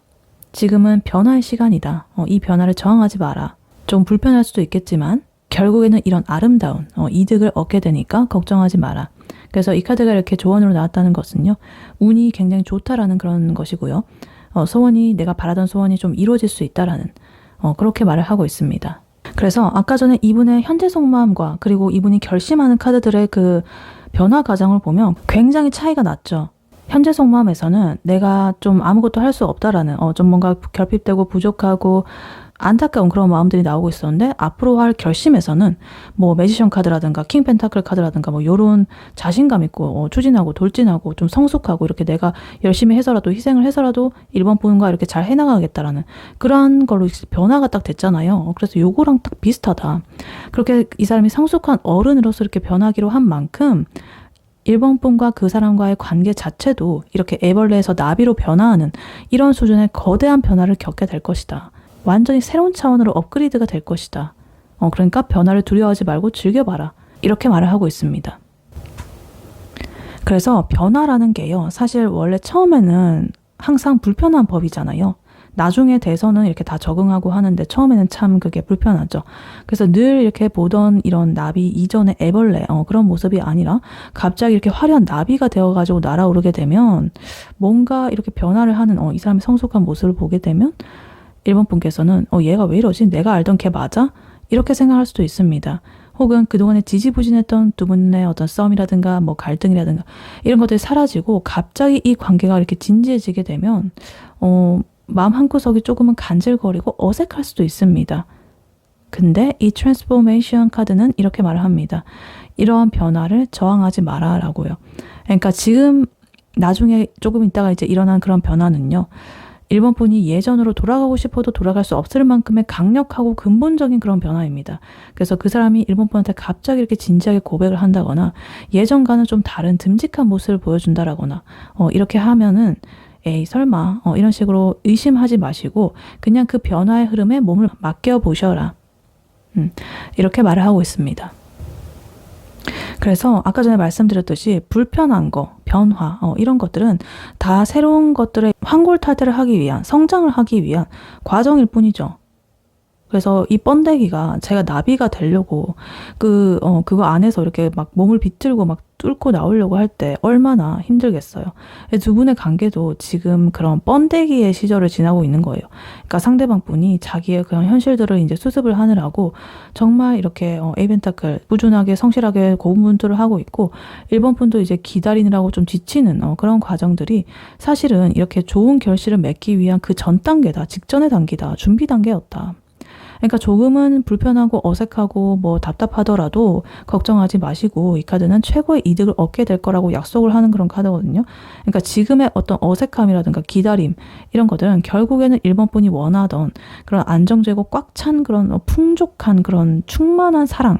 지금은 변화의 시간이다. 이 변화를 저항하지 마라. 좀 불편할 수도 있겠지만 결국에는 이런 아름다운 이득을 얻게 되니까 걱정하지 마라. 그래서 이 카드가 이렇게 조언으로 나왔다는 것은요. 운이 굉장히 좋다라는 그런 것이고요. 소원이, 내가 바라던 소원이 좀 이루어질 수 있다라는 그렇게 말을 하고 있습니다. 그래서 아까 전에 이분의 현재 속마음과 그리고 이분이 결심하는 카드들의 그 변화 과정을 보면 굉장히 차이가 났죠. 현재 속마음에서는 내가 좀 아무것도 할 수 없다라는 좀 뭔가 결핍되고 부족하고 안타까운 그런 마음들이 나오고 있었는데, 앞으로 할 결심에서는 뭐 매지션 카드라든가 킹 펜타클 카드라든가 뭐 요런 자신감 있고 추진하고 돌진하고 좀 성숙하고 이렇게 내가 열심히 해서라도 희생을 해서라도 1번 분과 이렇게 잘 해나가겠다라는 그런 걸로 변화가 딱 됐잖아요. 그래서 요거랑 딱 비슷하다. 그렇게 이 사람이 성숙한 어른으로서 이렇게 변하기로 한 만큼 1번 분과 그 사람과의 관계 자체도 이렇게 애벌레에서 나비로 변화하는 이런 수준의 거대한 변화를 겪게 될 것이다. 완전히 새로운 차원으로 업그레이드가 될 것이다. 그러니까 변화를 두려워하지 말고 즐겨봐라. 이렇게 말을 하고 있습니다. 그래서 변화라는 게요. 사실 원래 처음에는 항상 불편한 법이잖아요. 나중에 돼서는 이렇게 다 적응하고 하는데 처음에는 참 그게 불편하죠. 그래서 늘 이렇게 보던 이런 나비 이전의 애벌레 그런 모습이 아니라 갑자기 이렇게 화려한 나비가 되어가지고 날아오르게 되면 뭔가 이렇게 변화를 하는 이 사람의 성숙한 모습을 보게 되면 일본 분께서는 얘가 왜 이러지? 내가 알던 걔 맞아? 이렇게 생각할 수도 있습니다. 혹은 그동안에 지지부진했던 두 분의 어떤 싸움이라든가 뭐 갈등이라든가 이런 것들이 사라지고 갑자기 이 관계가 이렇게 진지해지게 되면 마음 한구석이 조금은 간질거리고 어색할 수도 있습니다. 근데 이 트랜스포메이션 카드는 이렇게 말을 합니다. 이러한 변화를 저항하지 마라 라고요. 그러니까 지금 나중에 조금 있다가 이제 일어난 그런 변화는요. 일본 분이 예전으로 돌아가고 싶어도 돌아갈 수 없을 만큼의 강력하고 근본적인 그런 변화입니다. 그래서 그 사람이 일본 분한테 갑자기 이렇게 진지하게 고백을 한다거나 예전과는 좀 다른 듬직한 모습을 보여준다라거나 이렇게 하면은 에이 설마 이런 식으로 의심하지 마시고 그냥 그 변화의 흐름에 몸을 맡겨 보셔라. 이렇게 말을 하고 있습니다. 그래서 아까 전에 말씀드렸듯이 불편한 거, 변화 이런 것들은 다 새로운 것들의 환골탈태를 하기 위한, 성장을 하기 위한 과정일 뿐이죠. 그래서 이 번데기가 제가 나비가 되려고 그거 안에서 이렇게 막 몸을 비틀고 막 뚫고 나오려고 할 때 얼마나 힘들겠어요. 두 분의 관계도 지금 그런 번데기의 시절을 지나고 있는 거예요. 그러니까 상대방 분이 자기의 그런 현실들을 이제 수습을 하느라고 정말 이렇게 에이벤타클 꾸준하게 성실하게 고군분투를 하고 있고 일본 분도 이제 기다리느라고 좀 지치는 그런 과정들이 사실은 이렇게 좋은 결실을 맺기 위한 그 전 단계다, 직전의 단계다, 준비 단계였다. 그러니까 조금은 불편하고 어색하고 뭐 답답하더라도 걱정하지 마시고 이 카드는 최고의 이득을 얻게 될 거라고 약속을 하는 그런 카드거든요. 그러니까 지금의 어떤 어색함이라든가 기다림 이런 것들은 결국에는 일본 분이 원하던 그런 안정되고 꽉 찬 그런 풍족한 그런 충만한 사랑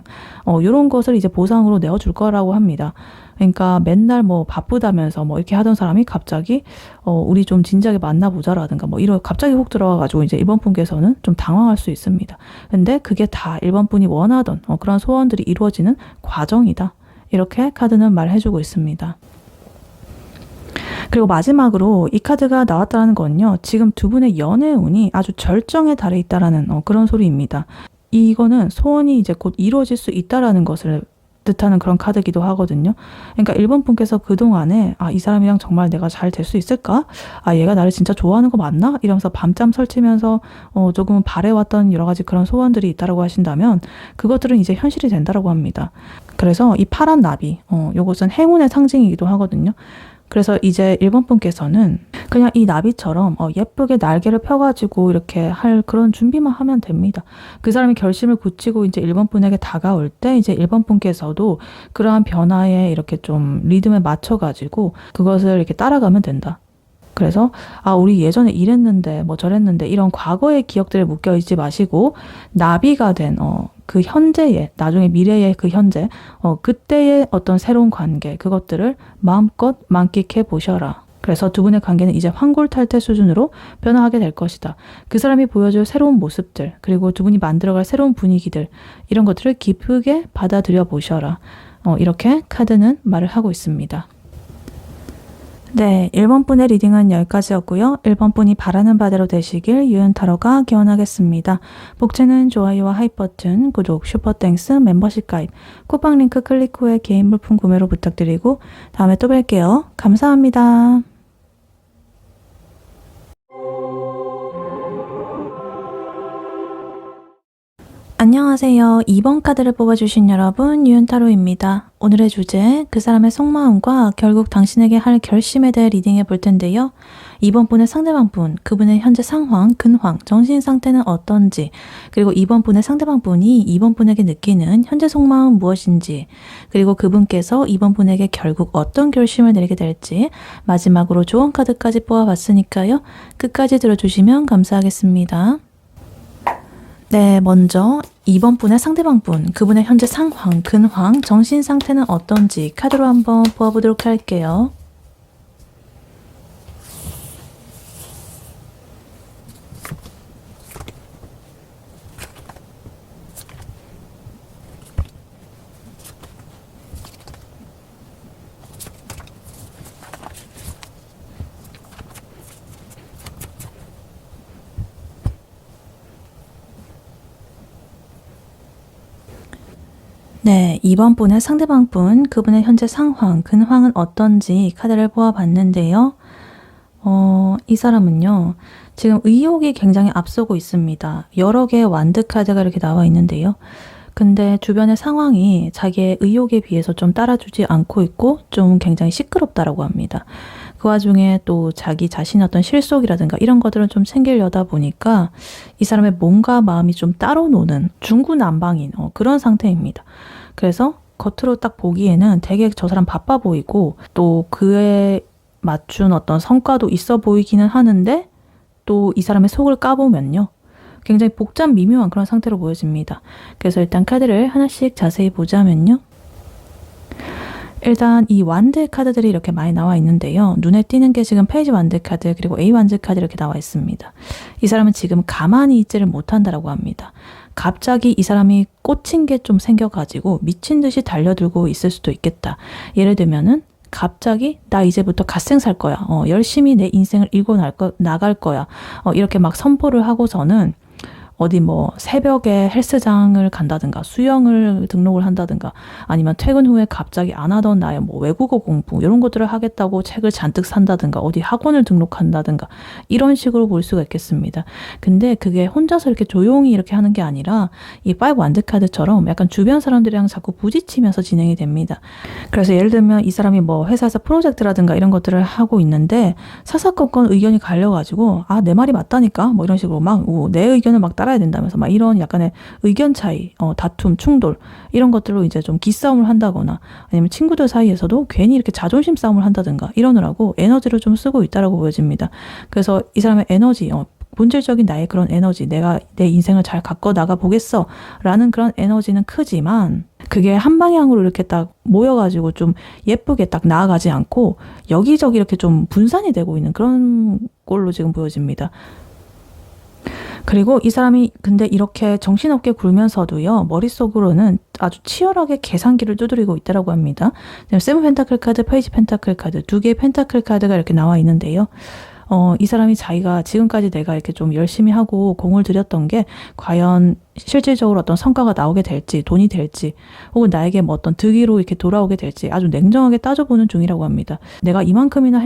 이런 것을 이제 보상으로 내어줄 거라고 합니다. 그러니까 맨날 뭐 바쁘다면서 뭐 이렇게 하던 사람이 갑자기 우리 좀 진지하게 만나보자라든가 뭐 이런 갑자기 훅 들어와가지고 이제 일본 분께서는 좀 당황할 수 있습니다. 근데 그게 다 일본 분이 원하던 그런 소원들이 이루어지는 과정이다. 이렇게 카드는 말해주고 있습니다. 그리고 마지막으로 이 카드가 나왔다는 건요. 지금 두 분의 연애 운이 아주 절정에 달해 있다라는 그런 소리입니다. 이거는 소원이 이제 곧 이루어질 수 있다라는 것을 뜻하는 그런 카드기도 하거든요. 그러니까 일본 분께서 그동안에 이 사람이랑 정말 내가 잘 될 수 있을까? 얘가 나를 진짜 좋아하는 거 맞나? 이러면서 밤잠 설치면서 조금 바래왔던 여러 가지 그런 소원들이 있다라고 하신다면 그것들은 이제 현실이 된다라고 합니다. 그래서 이 파란 나비, 요것은 행운의 상징이기도 하거든요. 그래서 이제 일본 분께서는 그냥 이 나비처럼 예쁘게 날개를 펴가지고 이렇게 할 그런 준비만 하면 됩니다. 그 사람이 결심을 굳히고 이제 일본 분에게 다가올 때 이제 일본 분께서도 그러한 변화에 이렇게 좀 리듬에 맞춰가지고 그것을 이렇게 따라가면 된다. 그래서 우리 예전에 이랬는데 뭐 저랬는데 이런 과거의 기억들에 묶여 있지 마시고 나비가 된 그 현재의 나중에 미래의 그 현재 그때의 어떤 새로운 관계 그것들을 마음껏 만끽해 보셔라. 그래서 두 분의 관계는 이제 환골탈태 수준으로 변화하게 될 것이다. 그 사람이 보여줄 새로운 모습들 그리고 두 분이 만들어갈 새로운 분위기들 이런 것들을 기쁘게 받아들여 보셔라. 이렇게 카드는 말을 하고 있습니다. 네, 1번 분의 리딩은 여기까지였고요. 1번 분이 바라는 바대로 되시길 유연타로가 기원하겠습니다. 복채는 좋아요와 하이 버튼, 구독, 슈퍼땡스, 멤버십 가입, 쿠팡 링크 클릭 후에 개인 물품 구매로 부탁드리고 다음에 또 뵐게요. 감사합니다. 안녕하세요. 2번 카드를 뽑아주신 여러분, 유연타로입니다. 오늘의 주제, 그 사람의 속마음과 결국 당신에게 할 결심에 대해 리딩해 볼 텐데요. 2번 분의 상대방 분, 그분의 현재 상황, 근황, 정신 상태는 어떤지, 그리고 2번 분의 상대방 분이 2번 분에게 느끼는 현재 속마음 무엇인지, 그리고 그분께서 2번 분에게 결국 어떤 결심을 내리게 될지, 마지막으로 조언 카드까지 뽑아봤으니까요. 끝까지 들어주시면 감사하겠습니다. 네, 먼저 2번 분의 상대방 분, 그분의 현재 상황, 근황, 정신 상태는 어떤지 카드로 한번 뽑아보도록 할게요. 네, 2번 분의 상대방 분, 그분의 현재 상황, 근황은 어떤지 카드를 보아봤는데요. 이 사람은요, 지금 의욕이 굉장히 앞서고 있습니다. 여러 개의 완드 카드가 이렇게 나와 있는데요. 근데 주변의 상황이 자기의 의욕에 비해서 좀 따라주지 않고 있고 좀 굉장히 시끄럽다라고 합니다. 그 와중에 또 자기 자신의 어떤 실속이라든가 이런 것들은 좀 챙기려다 보니까 이 사람의 몸과 마음이 좀 따로 노는 중구난방인 그런 상태입니다. 그래서 겉으로 딱 보기에는 되게 저 사람 바빠 보이고 또 그에 맞춘 어떤 성과도 있어 보이기는 하는데 또 이 사람의 속을 까보면요. 굉장히 복잡 미묘한 그런 상태로 보여집니다. 그래서 일단 카드를 하나씩 자세히 보자면요. 일단 이 완드 카드들이 이렇게 많이 나와 있는데요. 눈에 띄는 게 지금 페이지 완드 카드 그리고 A 완드 카드 이렇게 나와 있습니다. 이 사람은 지금 가만히 있지를 못한다라고 합니다. 갑자기 이 사람이 꽂힌 게 좀 생겨가지고 미친 듯이 달려들고 있을 수도 있겠다. 예를 들면은 갑자기 나 이제부터 갓생 살 거야. 열심히 내 인생을 일고 나갈 거야. 이렇게 막 선포를 하고서는 어디 뭐 새벽에 헬스장을 간다든가 수영을 등록을 한다든가 아니면 퇴근 후에 갑자기 안 하던 나의 뭐 외국어 공부 이런 것들을 하겠다고 책을 잔뜩 산다든가 어디 학원을 등록한다든가 이런 식으로 볼 수가 있겠습니다. 근데 그게 혼자서 이렇게 조용히 이렇게 하는 게 아니라 이 파이브 완드 카드처럼 약간 주변 사람들이랑 자꾸 부딪히면서 진행이 됩니다. 그래서 예를 들면 이 사람이 뭐 회사에서 프로젝트라든가 이런 것들을 하고 있는데 사사건건 의견이 갈려가지고 아, 내 말이 맞다니까 뭐 이런 식으로 막 내 의견을 막 따라야 된다면서 막 이런 약간의 의견 차이, 다툼, 충돌 이런 것들로 이제 좀 기싸움을 한다거나 아니면 친구들 사이에서도 괜히 이렇게 자존심 싸움을 한다든가 이러느라고 에너지를 좀 쓰고 있다라고 보여집니다. 그래서 이 사람의 에너지, 본질적인 나의 그런 에너지, 내가 내 인생을 잘 가꿔 나가 보겠어 라는 그런 에너지는 크지만 그게 한 방향으로 이렇게 딱 모여가지고 좀 예쁘게 딱 나아가지 않고 여기저기 이렇게 좀 분산이 되고 있는 그런 꼴로 지금 보여집니다. 그리고 이 사람이 근데 이렇게 정신없게 굴면서도요, 머릿속으로는 아주 치열하게 계산기를 두드리고 있다라고 합니다. 세븐 펜타클 카드, 페이지 펜타클 카드, 두 개의 펜타클 카드가 이렇게 나와 있는데요. 이 사람이 자기가 지금까지 내가 이렇게 좀 열심히 하고 공을 들였던 게 과연 실질적으로 어떤 성과가 나오게 될지, 돈이 될지, 혹은 나에게 뭐 어떤 득이로 이렇게 돌아오게 될지 아주 냉정하게 따져보는 중이라고 합니다. 내가 이만큼이나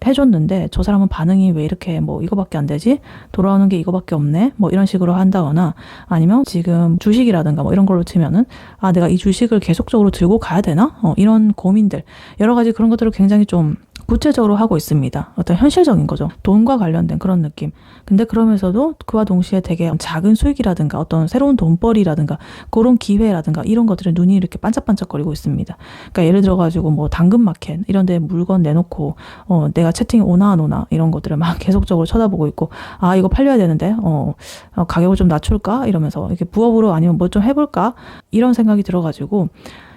해줬는데 저 사람은 반응이 왜 이렇게 뭐 이거밖에 안 되지? 돌아오는 게 이거밖에 없네? 뭐 이런 식으로 한다거나 아니면 지금 주식이라든가 뭐 이런 걸로 치면은 아, 내가 이 주식을 계속적으로 들고 가야 되나? 이런 고민들, 여러 가지 그런 것들을 굉장히 좀 구체적으로 하고 있습니다. 어떤 현실적인 거죠. 돈과 관련된 그런 느낌. 근데 그러면서도 그와 동시에 되게 작은 수익이라든가 어떤 새로운 돈벌이라든가 그런 기회라든가 이런 것들에 눈이 이렇게 반짝반짝거리고 있습니다. 그러니까 예를 들어가지고 뭐 당근마켓 이런 데 물건 내놓고 내가 채팅이 오나 안 오나 이런 것들을 막 계속적으로 쳐다보고 있고 아, 이거 팔려야 되는데 가격을 좀 낮출까? 이러면서 이렇게 부업으로 아니면 뭐 좀 해볼까? 이런 생각이 들어가지고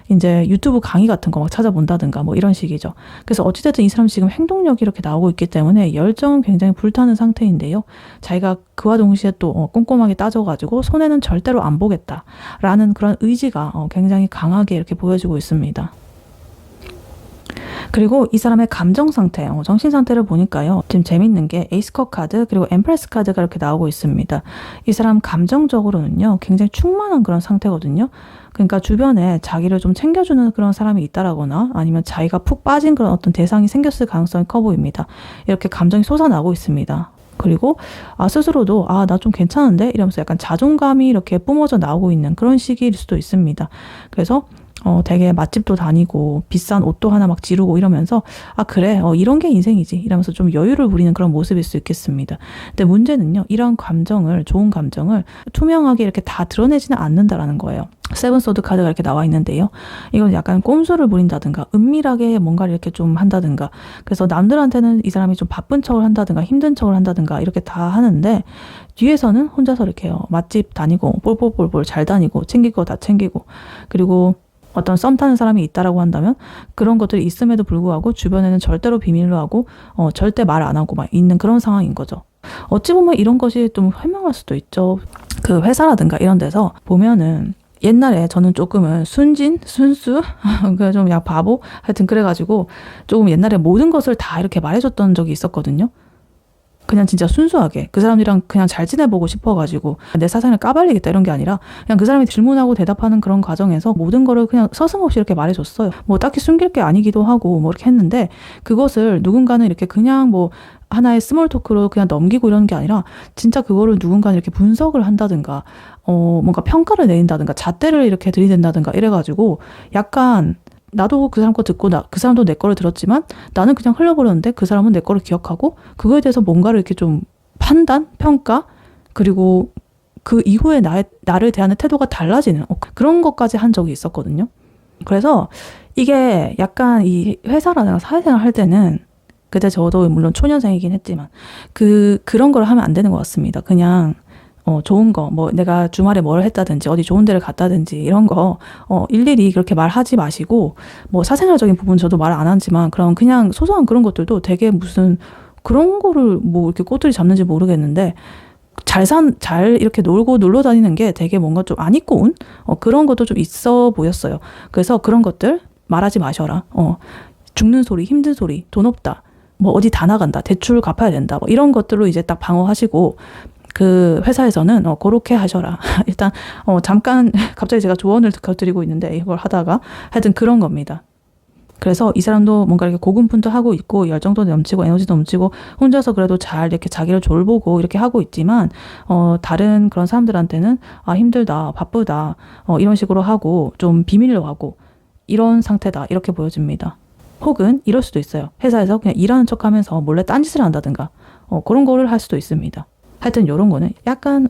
이제 유튜브 강의 같은 거 막 찾아본다든가 뭐 이런 식이죠. 그래서 어찌됐든 이 사람 지금 행동력이 이렇게 나오고 있기 때문에 열정은 굉장히 불타는 상태인데요. 자기가 그와 동시에 또 꼼꼼하게 따져가지고 손해는 절대로 안 보겠다라는 그런 의지가 굉장히 강하게 이렇게 보여지고 있습니다. 그리고 이 사람의 감정 상태, 정신 상태를 보니까요. 지금 재밌는 게 에이스컵 카드 그리고 엠프레스 카드가 이렇게 나오고 있습니다. 이 사람 감정적으로는요. 굉장히 충만한 그런 상태거든요. 그러니까 주변에 자기를 좀 챙겨주는 그런 사람이 있다라거나 아니면 자기가 푹 빠진 그런 어떤 대상이 생겼을 가능성이 커 보입니다. 이렇게 감정이 솟아나고 있습니다. 그리고 스스로도 나 좀 괜찮은데? 이러면서 약간 자존감이 이렇게 뿜어져 나오고 있는 그런 시기일 수도 있습니다. 그래서 되게 맛집도 다니고 비싼 옷도 하나 막 지르고 이러면서 그래 이런 게 인생이지 이러면서 좀 여유를 부리는 그런 모습일 수 있겠습니다. 근데 문제는요, 이런 감정을, 좋은 감정을 투명하게 이렇게 다 드러내지는 않는다라는 거예요. 세븐 소드 카드가 이렇게 나와 있는데요. 이건 약간 꼼수를 부린다든가 은밀하게 뭔가를 이렇게 좀 한다든가 그래서 남들한테는 이 사람이 좀 바쁜 척을 한다든가 힘든 척을 한다든가 이렇게 다 하는데 뒤에서는 혼자서 이렇게 맛집 다니고 볼볼볼볼 잘 다니고 챙길 거 다 챙기고 그리고 어떤 썸 타는 사람이 있다라고 한다면 그런 것들이 있음에도 불구하고 주변에는 절대로 비밀로 하고 절대 말 안 하고 막 있는 그런 상황인 거죠. 어찌 보면 이런 것이 좀 현명할 수도 있죠. 그 회사라든가 이런 데서 보면은 옛날에 저는 조금은 순수, 좀 약 바보? 하여튼 그래가지고 조금 옛날에 모든 것을 다 이렇게 말해줬던 적이 있었거든요. 그냥 진짜 순수하게 그 사람들이랑 그냥 잘 지내보고 싶어가지고 내 사생을 까발리겠다 이런 게 아니라 그냥 그 사람이 질문하고 대답하는 그런 과정에서 모든 거를 그냥 서슴없이 이렇게 말해줬어요. 뭐 딱히 숨길 게 아니기도 하고 뭐 이렇게 했는데 그것을 누군가는 이렇게 그냥 뭐 하나의 스몰 토크로 그냥 넘기고 이러는 게 아니라 진짜 그거를 누군가는 이렇게 분석을 한다든가 뭔가 평가를 내린다든가 잣대를 이렇게 들이댄다든가 이래가지고 약간 나도 그 사람 거 듣고 그 사람도 내 거를 들었지만 나는 그냥 흘려버렸는데 그 사람은 내 거를 기억하고 그거에 대해서 뭔가를 이렇게 좀 판단, 평가 그리고 그 이후에 나를 대하는 태도가 달라지는 그런 것까지 한 적이 있었거든요. 그래서 이게 약간 이 회사라든가 사회생활 할 때는 그때 저도 물론 초년생이긴 했지만 그런 걸 하면 안 되는 것 같습니다. 그냥 좋은 거, 뭐 내가 주말에 뭘 했다든지 어디 좋은 데를 갔다든지 이런 거 일일이 그렇게 말하지 마시고 뭐 사생활적인 부분 저도 말 안 하지만 그냥 소소한 그런 것들도 되게 무슨 그런 거를 뭐 이렇게 꼬투리 잡는지 모르겠는데 잘 이렇게 놀러 다니는 게 되게 뭔가 좀 안 입고 온 그런 것도 좀 있어 보였어요. 그래서 그런 것들 말하지 마셔라. 죽는 소리, 힘든 소리, 돈 없다. 뭐 어디 다 나간다. 대출 갚아야 된다. 뭐 이런 것들로 이제 딱 방어하시고 그 회사에서는 그렇게 하셔라. 일단 잠깐 갑자기 제가 조언을 드리고 있는데 이걸 하다가 하여튼 그런 겁니다. 그래서 이 사람도 뭔가 이렇게 고군분투 하고 있고 열정도 넘치고 에너지도 넘치고 혼자서 그래도 잘 이렇게 자기를 졸보고 이렇게 하고 있지만 다른 그런 사람들한테는 힘들다, 바쁘다 이런 식으로 하고 좀 비밀로 하고 이런 상태다 이렇게 보여집니다. 혹은 이럴 수도 있어요. 회사에서 그냥 일하는 척하면서 몰래 딴짓을 한다든가 그런 거를 할 수도 있습니다. 하여튼 이런 거는 약간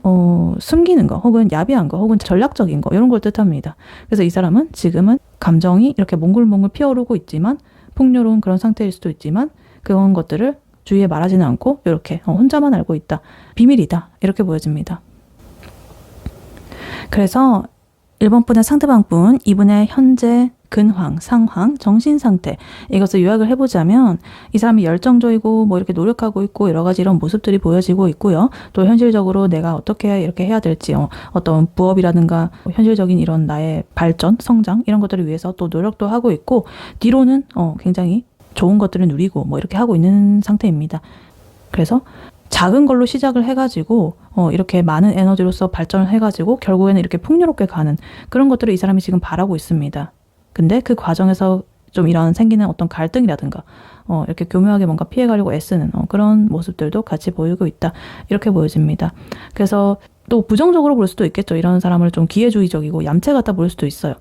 숨기는 거 혹은 야비한 거 혹은 전략적인 거 이런 걸 뜻합니다. 그래서 이 사람은 지금은 감정이 이렇게 몽글몽글 피어오르고 있지만 풍요로운 그런 상태일 수도 있지만 그런 것들을 주위에 말하지는 않고 이렇게 혼자만 알고 있다. 비밀이다. 이렇게 보여집니다. 그래서 1번 분의 상대방 분, 이분의 현재 근황, 상황, 정신상태 이것을 요약을 해보자면 이 사람이 열정적이고 뭐 이렇게 노력하고 있고 여러 가지 이런 모습들이 보여지고 있고요. 또 현실적으로 내가 어떻게 이렇게 해야 될지 어떤 부업이라든가 현실적인 이런 나의 발전, 성장 이런 것들을 위해서 또 노력도 하고 있고 뒤로는 굉장히 좋은 것들을 누리고 뭐 이렇게 하고 있는 상태입니다. 그래서 작은 걸로 시작을 해가지고 이렇게 많은 에너지로서 발전을 해가지고 결국에는 이렇게 풍요롭게 가는 그런 것들을 이 사람이 지금 바라고 있습니다. 근데 그 과정에서 좀 이런 생기는 어떤 갈등이라든가 이렇게 교묘하게 뭔가 피해가려고 애쓰는 그런 모습들도 같이 보이고 있다. 이렇게 보여집니다. 그래서 또 부정적으로 볼 수도 있겠죠. 이런 사람을 좀 기회주의적이고 얌체 같다 볼 수도 있어요.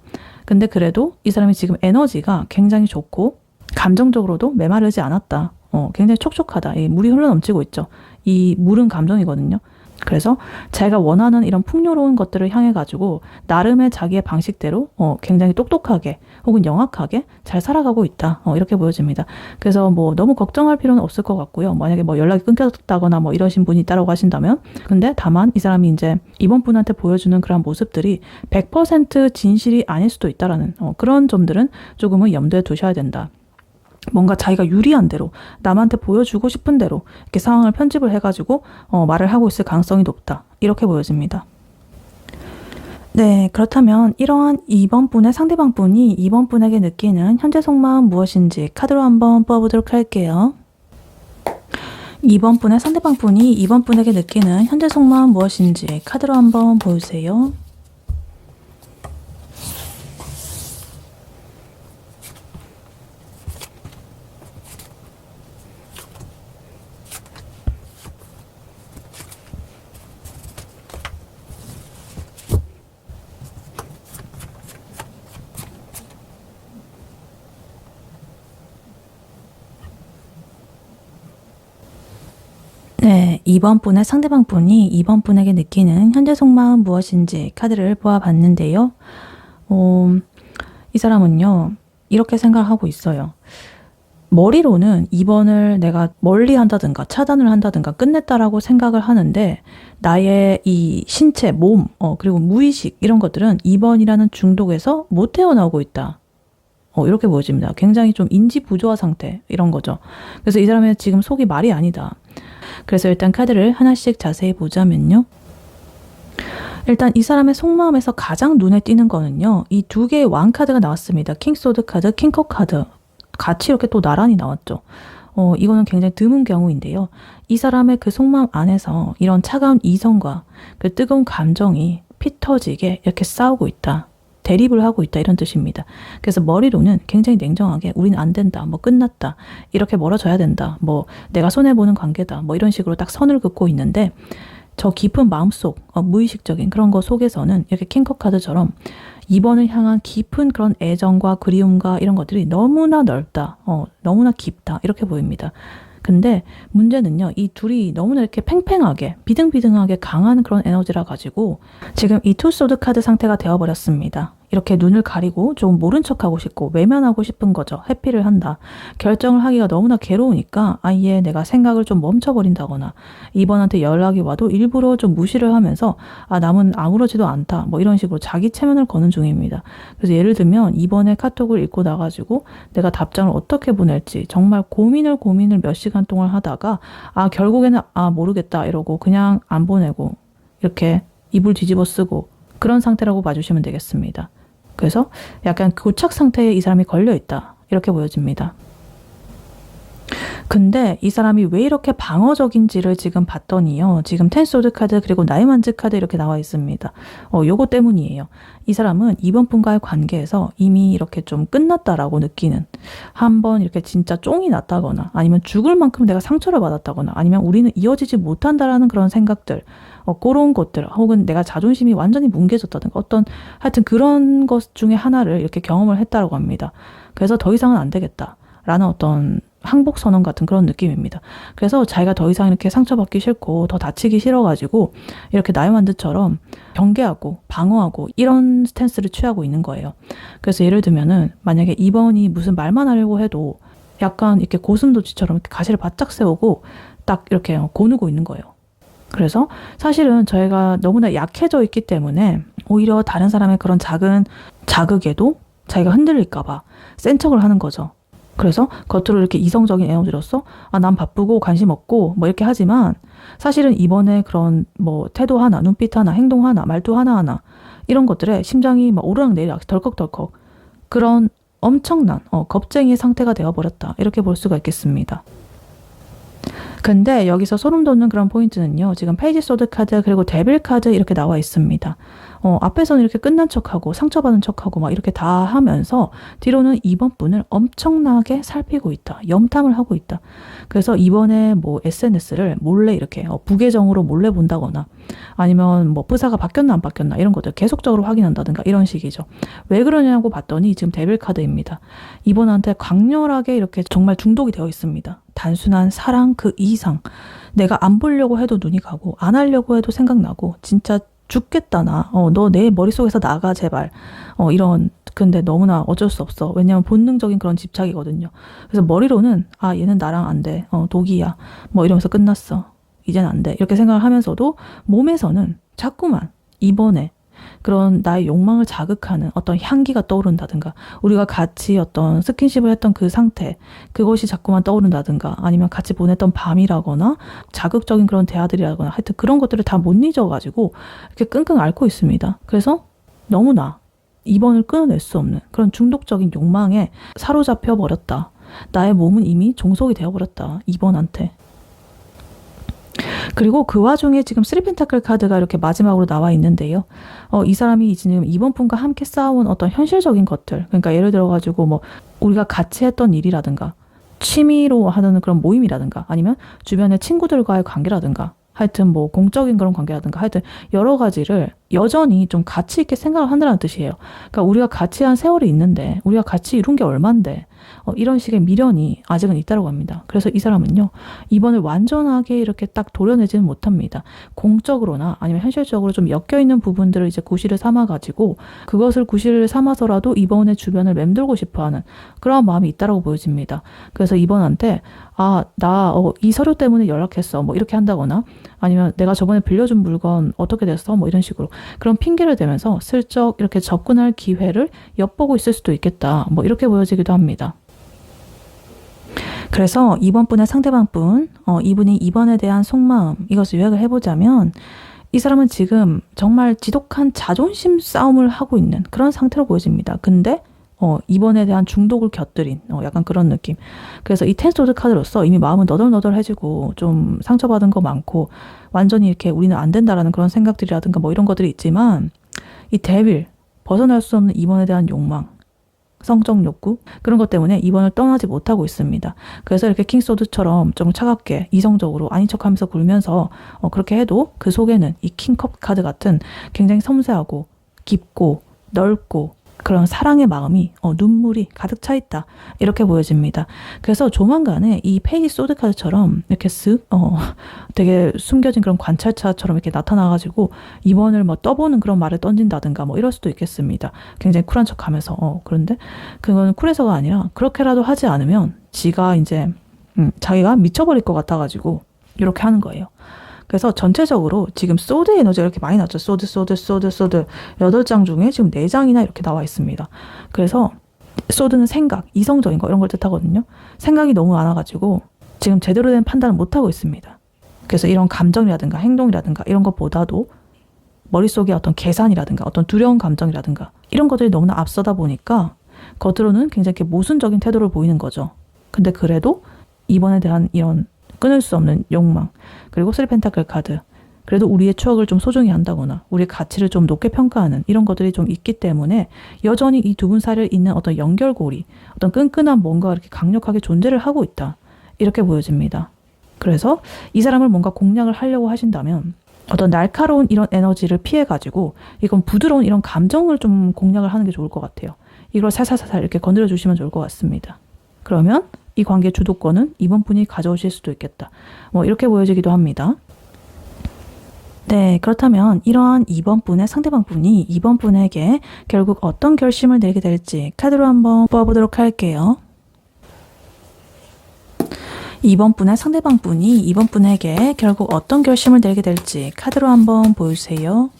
근데 그래도 이 사람이 지금 에너지가 굉장히 좋고 감정적으로도 메마르지 않았다. 굉장히 촉촉하다. 이 물이 흘러넘치고 있죠. 이 물은 감정이거든요. 그래서 자기가 원하는 이런 풍요로운 것들을 향해 가지고 나름의 자기의 방식대로 굉장히 똑똑하게 혹은 영악하게 잘 살아가고 있다. 이렇게 보여집니다. 그래서 뭐 너무 걱정할 필요는 없을 것 같고요. 만약에 뭐 연락이 끊겼다거나 뭐 이러신 분이 있다고 하신다면 근데 다만 이 사람이 이제 이번 분한테 보여주는 그런 모습들이 100% 진실이 아닐 수도 있다라는 그런 점들은 조금은 염두에 두셔야 된다. 뭔가 자기가 유리한 대로 남한테 보여주고 싶은 대로 이렇게 상황을 편집을 해가지고 말을 하고 있을 가능성이 높다. 이렇게 보여집니다. 네, 그렇다면 이러한 2번 분의 상대방 분이 2번 분에게 느끼는 현재 속마음 무엇인지 카드로 한번 뽑아보도록 할게요. 2번 분의 상대방 분이 2번 분에게 느끼는 현재 속마음 무엇인지 카드로 한번 보여주세요. 네, 2번 분의 상대방 분이 2번 분에게 느끼는 현재 속마음 무엇인지 카드를 보아봤는데요. 이 사람은요, 이렇게 생각하고 있어요. 머리로는 2번을 내가 멀리 한다든가 차단을 한다든가 끝냈다라고 생각을 하는데 나의 이 신체, 몸, 그리고 무의식 이런 것들은 2번이라는 중독에서 못 헤어나오고 있다. 이렇게 보여집니다. 굉장히 좀 인지 부조화 상태 이런 거죠. 그래서 이 사람의 지금 속이 말이 아니다. 그래서 일단 카드를 하나씩 자세히 보자면요. 일단 이 사람의 속마음에서 가장 눈에 띄는 거는요. 이 두 개의 왕 카드가 나왔습니다. 킹소드 카드, 킹컵 카드. 같이 이렇게 또 나란히 나왔죠. 이거는 굉장히 드문 경우인데요. 이 사람의 그 속마음 안에서 이런 차가운 이성과 그 뜨거운 감정이 피 터지게 이렇게 싸우고 있다. 대립을 하고 있다 이런 뜻입니다. 그래서 머리로는 굉장히 냉정하게 우린 안 된다, 뭐 끝났다, 이렇게 멀어져야 된다, 뭐 내가 손해보는 관계다, 뭐 이런 식으로 딱 선을 긋고 있는데 저 깊은 마음속 무의식적인 그런 거 속에서는 이렇게 킹커 카드처럼 이번을 향한 깊은 그런 애정과 그리움과 이런 것들이 너무나 넓다, 너무나 깊다 이렇게 보입니다. 근데 문제는요, 이 둘이 너무나 이렇게 팽팽하게 비등비등하게 강한 그런 에너지라 가지고 지금 이 투 소드 카드 상태가 되어버렸습니다. 이렇게 눈을 가리고 좀 모른 척하고 싶고 외면하고 싶은 거죠. 회피를 한다. 결정을 하기가 너무나 괴로우니까 아예 내가 생각을 좀 멈춰버린다거나 이번한테 연락이 와도 일부러 좀 무시를 하면서 남은 아무렇지도 않다, 뭐 이런 식으로 자기 체면을 거는 중입니다. 그래서 예를 들면 이번에 카톡을 읽고 나가지고 내가 답장을 어떻게 보낼지 정말 고민을 몇 시간 동안 하다가 결국에는 모르겠다 이러고 그냥 안 보내고 이렇게 이불 뒤집어 쓰고 그런 상태라고 봐주시면 되겠습니다. 그래서 약간 고착 상태에 이 사람이 걸려있다 이렇게 보여집니다. 근데 이 사람이 왜 이렇게 방어적인지를 지금 봤더니요. 지금 텐 소드 카드 그리고 나이만즈 카드 이렇게 나와 있습니다. 요거 때문이에요. 이 사람은 이번 분과의 관계에서 이미 이렇게 좀 끝났다라고 느끼는, 한번 이렇게 진짜 쫑이 났다거나 아니면 죽을 만큼 내가 상처를 받았다거나 아니면 우리는 이어지지 못한다라는 그런 생각들, 그런 것들, 혹은 내가 자존심이 완전히 뭉개졌다든가 어떤 하여튼 그런 것 중에 하나를 이렇게 경험을 했다고 합니다. 그래서 더 이상은 안 되겠다라는 어떤 항복 선언 같은 그런 느낌입니다. 그래서 자기가 더 이상 이렇게 상처받기 싫고 더 다치기 싫어가지고 이렇게 나이만드처럼 경계하고 방어하고 이런 스탠스를 취하고 있는 거예요. 그래서 예를 들면은 만약에 이번이 무슨 말만 하려고 해도 약간 이렇게 고슴도치처럼 이렇게 가시를 바짝 세우고 딱 이렇게 고누고 있는 거예요. 그래서 사실은 저희가 너무나 약해져 있기 때문에 오히려 다른 사람의 그런 작은 자극에도 자기가 흔들릴까봐 센 척을 하는 거죠. 그래서 겉으로 이렇게 이성적인 에너지로서 난 바쁘고 관심 없고 뭐 이렇게 하지만 사실은 이번에 그런 뭐 태도 하나, 눈빛 하나, 행동 하나, 말투 하나하나 이런 것들에 심장이 막 오르락내리락 덜컥덜컥 그런 엄청난 겁쟁이의 상태가 되어버렸다 이렇게 볼 수가 있겠습니다. 근데 여기서 소름 돋는 그런 포인트는요. 지금 페이지 소드 카드 그리고 데빌 카드 이렇게 나와 있습니다. 앞에서는 이렇게 끝난 척하고 상처받은 척하고 막 이렇게 다 하면서 뒤로는 이번 분을 엄청나게 살피고 있다. 염탐을 하고 있다. 그래서 이번에 뭐 SNS를 몰래 이렇게 부계정으로 몰래 본다거나 아니면 뭐 프사가 바뀌었나 안 바뀌었나 이런 것들 계속적으로 확인한다든가 이런 식이죠. 왜 그러냐고 봤더니 지금 데빌 카드입니다. 이번한테 강렬하게 이렇게 정말 중독이 되어 있습니다. 단순한 사랑 그 이상. 내가 안 보려고 해도 눈이 가고 안 하려고 해도 생각나고 진짜 죽겠다 나. 너 내 머릿속에서 나가 제발. 이런. 근데 너무나 어쩔 수 없어. 왜냐면 본능적인 그런 집착이거든요. 그래서 머리로는 얘는 나랑 안 돼. 독이야. 뭐 이러면서 끝났어. 이젠 안 돼. 이렇게 생각을 하면서도 몸에서는 자꾸만 이번에 그런 나의 욕망을 자극하는 어떤 향기가 떠오른다든가 우리가 같이 어떤 스킨십을 했던 그 상태 그것이 자꾸만 떠오른다든가 아니면 같이 보냈던 밤이라거나 자극적인 그런 대화들이라거나 하여튼 그런 것들을 다 못 잊어가지고 이렇게 끙끙 앓고 있습니다. 그래서 너무나 이번을 끊어낼 수 없는 그런 중독적인 욕망에 사로잡혀 버렸다. 나의 몸은 이미 종속이 되어버렸다. 이번한테. 그리고 그 와중에 지금 3펜타클 카드가 이렇게 마지막으로 나와 있는데요. 이 사람이 지금 이번 분과 함께 쌓아온 어떤 현실적인 것들, 그러니까 예를 들어가지고 뭐 우리가 같이 했던 일이라든가 취미로 하는 그런 모임이라든가 아니면 주변의 친구들과의 관계라든가 하여튼 뭐 공적인 그런 관계라든가 하여튼 여러 가지를 여전히 좀 가치 있게 생각을 한다는 뜻이에요. 그러니까 우리가 같이 한 세월이 있는데 우리가 같이 이룬 게 얼만데 이런 식의 미련이 아직은 있다고 합니다. 그래서 이 사람은요. 이번을 완전하게 이렇게 딱 도려내지는 못합니다. 공적으로나 아니면 현실적으로 좀 엮여있는 부분들을 이제 구실을 삼아가지고 그것을 구실을 삼아서라도 이번의 주변을 맴돌고 싶어하는 그런 마음이 있다고 보여집니다. 그래서 이번한테 나 이 서류 때문에 연락했어. 뭐 이렇게 한다거나 아니면 내가 저번에 빌려준 물건 어떻게 됐어? 뭐 이런 식으로 그런 핑계를 대면서 슬쩍 이렇게 접근할 기회를 엿보고 있을 수도 있겠다. 뭐 이렇게 보여지기도 합니다. 그래서 이번 분의 상대방 분, 이분이 이번에 대한 속마음 이것을 요약을 해보자면 이 사람은 지금 정말 지독한 자존심 싸움을 하고 있는 그런 상태로 보여집니다. 근데 이번에 대한 중독을 곁들인 약간 그런 느낌. 그래서 이 텐소드 카드로서 이미 마음은 너덜너덜해지고 좀 상처받은 거 많고 완전히 이렇게 우리는 안 된다라는 그런 생각들이라든가 뭐 이런 것들이 있지만 이 데빌, 벗어날 수 없는 2번에 대한 욕망, 성적 욕구 그런 것 때문에 2번을 떠나지 못하고 있습니다. 그래서 이렇게 킹소드처럼 좀 차갑게 이성적으로 아닌 척하면서 굴면서 그렇게 해도 그 속에는 이 킹컵 카드 같은 굉장히 섬세하고 깊고 넓고 그런 사랑의 마음이 눈물이 가득 차 있다 이렇게 보여집니다. 그래서 조만간에 이 페이지 소드 카드처럼 이렇게 쓱 되게 숨겨진 그런 관찰차처럼 이렇게 나타나가지고 2번을 뭐 떠보는 그런 말을 던진다든가 뭐 이럴 수도 있겠습니다. 굉장히 쿨한 척하면서 그런데 그건 쿨해서가 아니라 그렇게라도 하지 않으면 지가 이제 자기가 미쳐버릴 것 같아가지고 이렇게 하는 거예요. 그래서 전체적으로 지금 소드 에너지가 이렇게 많이 났죠. 소드 8장 중에 지금 4장이나 이렇게 나와 있습니다. 그래서 소드는 생각, 이성적인 거 이런 걸 뜻하거든요. 생각이 너무 많아가지고 지금 제대로 된 판단을 못하고 있습니다. 그래서 이런 감정이라든가 행동이라든가 이런 것보다도 머릿속에 어떤 계산이라든가 어떤 두려운 감정이라든가 이런 것들이 너무나 앞서다 보니까 겉으로는 굉장히 이렇게 모순적인 태도를 보이는 거죠. 근데 그래도 이번에 대한 이런 끊을 수 없는 욕망 그리고 3펜타클 카드 그래도 우리의 추억을 좀 소중히 한다거나 우리의 가치를 좀 높게 평가하는 이런 것들이 좀 있기 때문에 여전히 이 두 분 사이를 잇는 어떤 연결고리 어떤 끈끈한 뭔가 이렇게 강력하게 존재를 하고 있다 이렇게 보여집니다. 그래서 이 사람을 뭔가 공략을 하려고 하신다면 어떤 날카로운 이런 에너지를 피해가지고 이건 부드러운 이런 감정을 좀 공략을 하는 게 좋을 것 같아요. 이걸 살살살살 이렇게 건드려 주시면 좋을 것 같습니다. 그러면 이 관계의 주도권은 이번 분이 가져오실 수도 있겠다. 뭐 이렇게 보여지기도 합니다. 네, 그렇다면 이러한 2번 분의 상대방 분이 2번 분에게 결국 어떤 결심을 내리게 될지 카드로 한번 뽑아보도록 할게요. 2번 분의 상대방 분이 2번 분에게 결국 어떤 결심을 내리게 될지 카드로 한번 보여주세요.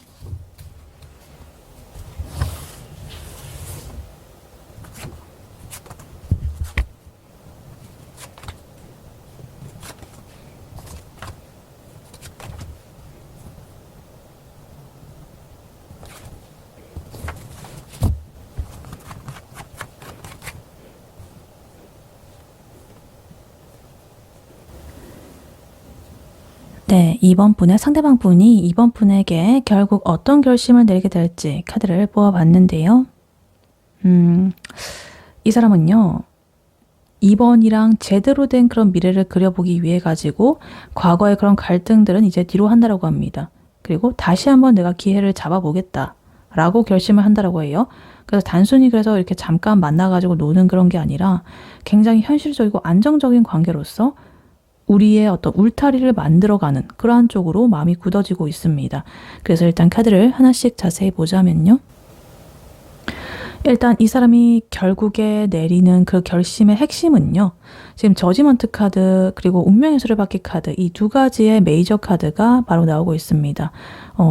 네, 2번 분의 상대방 분이 2번 분에게 결국 어떤 결심을 내리게 될지 카드를 뽑아봤는데요. 이 사람은요, 2번이랑 제대로 된 그런 미래를 그려보기 위해 가지고 과거의 그런 갈등들은 이제 뒤로 한다라고 합니다. 그리고 다시 한번 내가 기회를 잡아보겠다 라고 결심을 한다라고 해요. 그래서 단순히 그래서 이렇게 잠깐 만나가지고 노는 그런 게 아니라 굉장히 현실적이고 안정적인 관계로서 우리의 어떤 울타리를 만들어가는 그러한 쪽으로 마음이 굳어지고 있습니다. 그래서 일단 카드를 하나씩 자세히 보자면요. 일단 이 사람이 결국에 내리는 그 결심의 핵심은요. 지금 저지먼트 카드 그리고 운명의 수레바퀴 카드 이 두 가지의 메이저 카드가 바로 나오고 있습니다.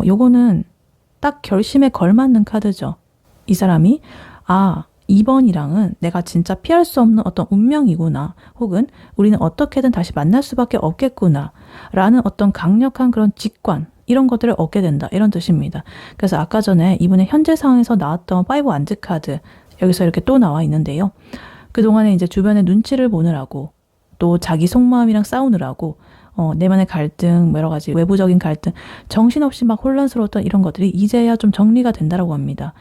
요거는 딱 결심에 걸맞는 카드죠. 이 사람이 2번이랑은 내가 진짜 피할 수 없는 어떤 운명이구나. 혹은 우리는 어떻게든 다시 만날 수밖에 없겠구나. 라는 어떤 강력한 그런 직관. 이런 것들을 얻게 된다. 이런 뜻입니다. 그래서 아까 전에 이분의 현재 상황에서 나왔던 5 완즈 카드. 여기서 이렇게 또 나와 있는데요. 그동안에 이제 주변의 눈치를 보느라고 또 자기 속마음이랑 싸우느라고 내면의 갈등, 여러 가지 외부적인 갈등, 정신없이 막 혼란스러웠던 이런 것들이 이제야 좀 정리가 된다라고 합니다.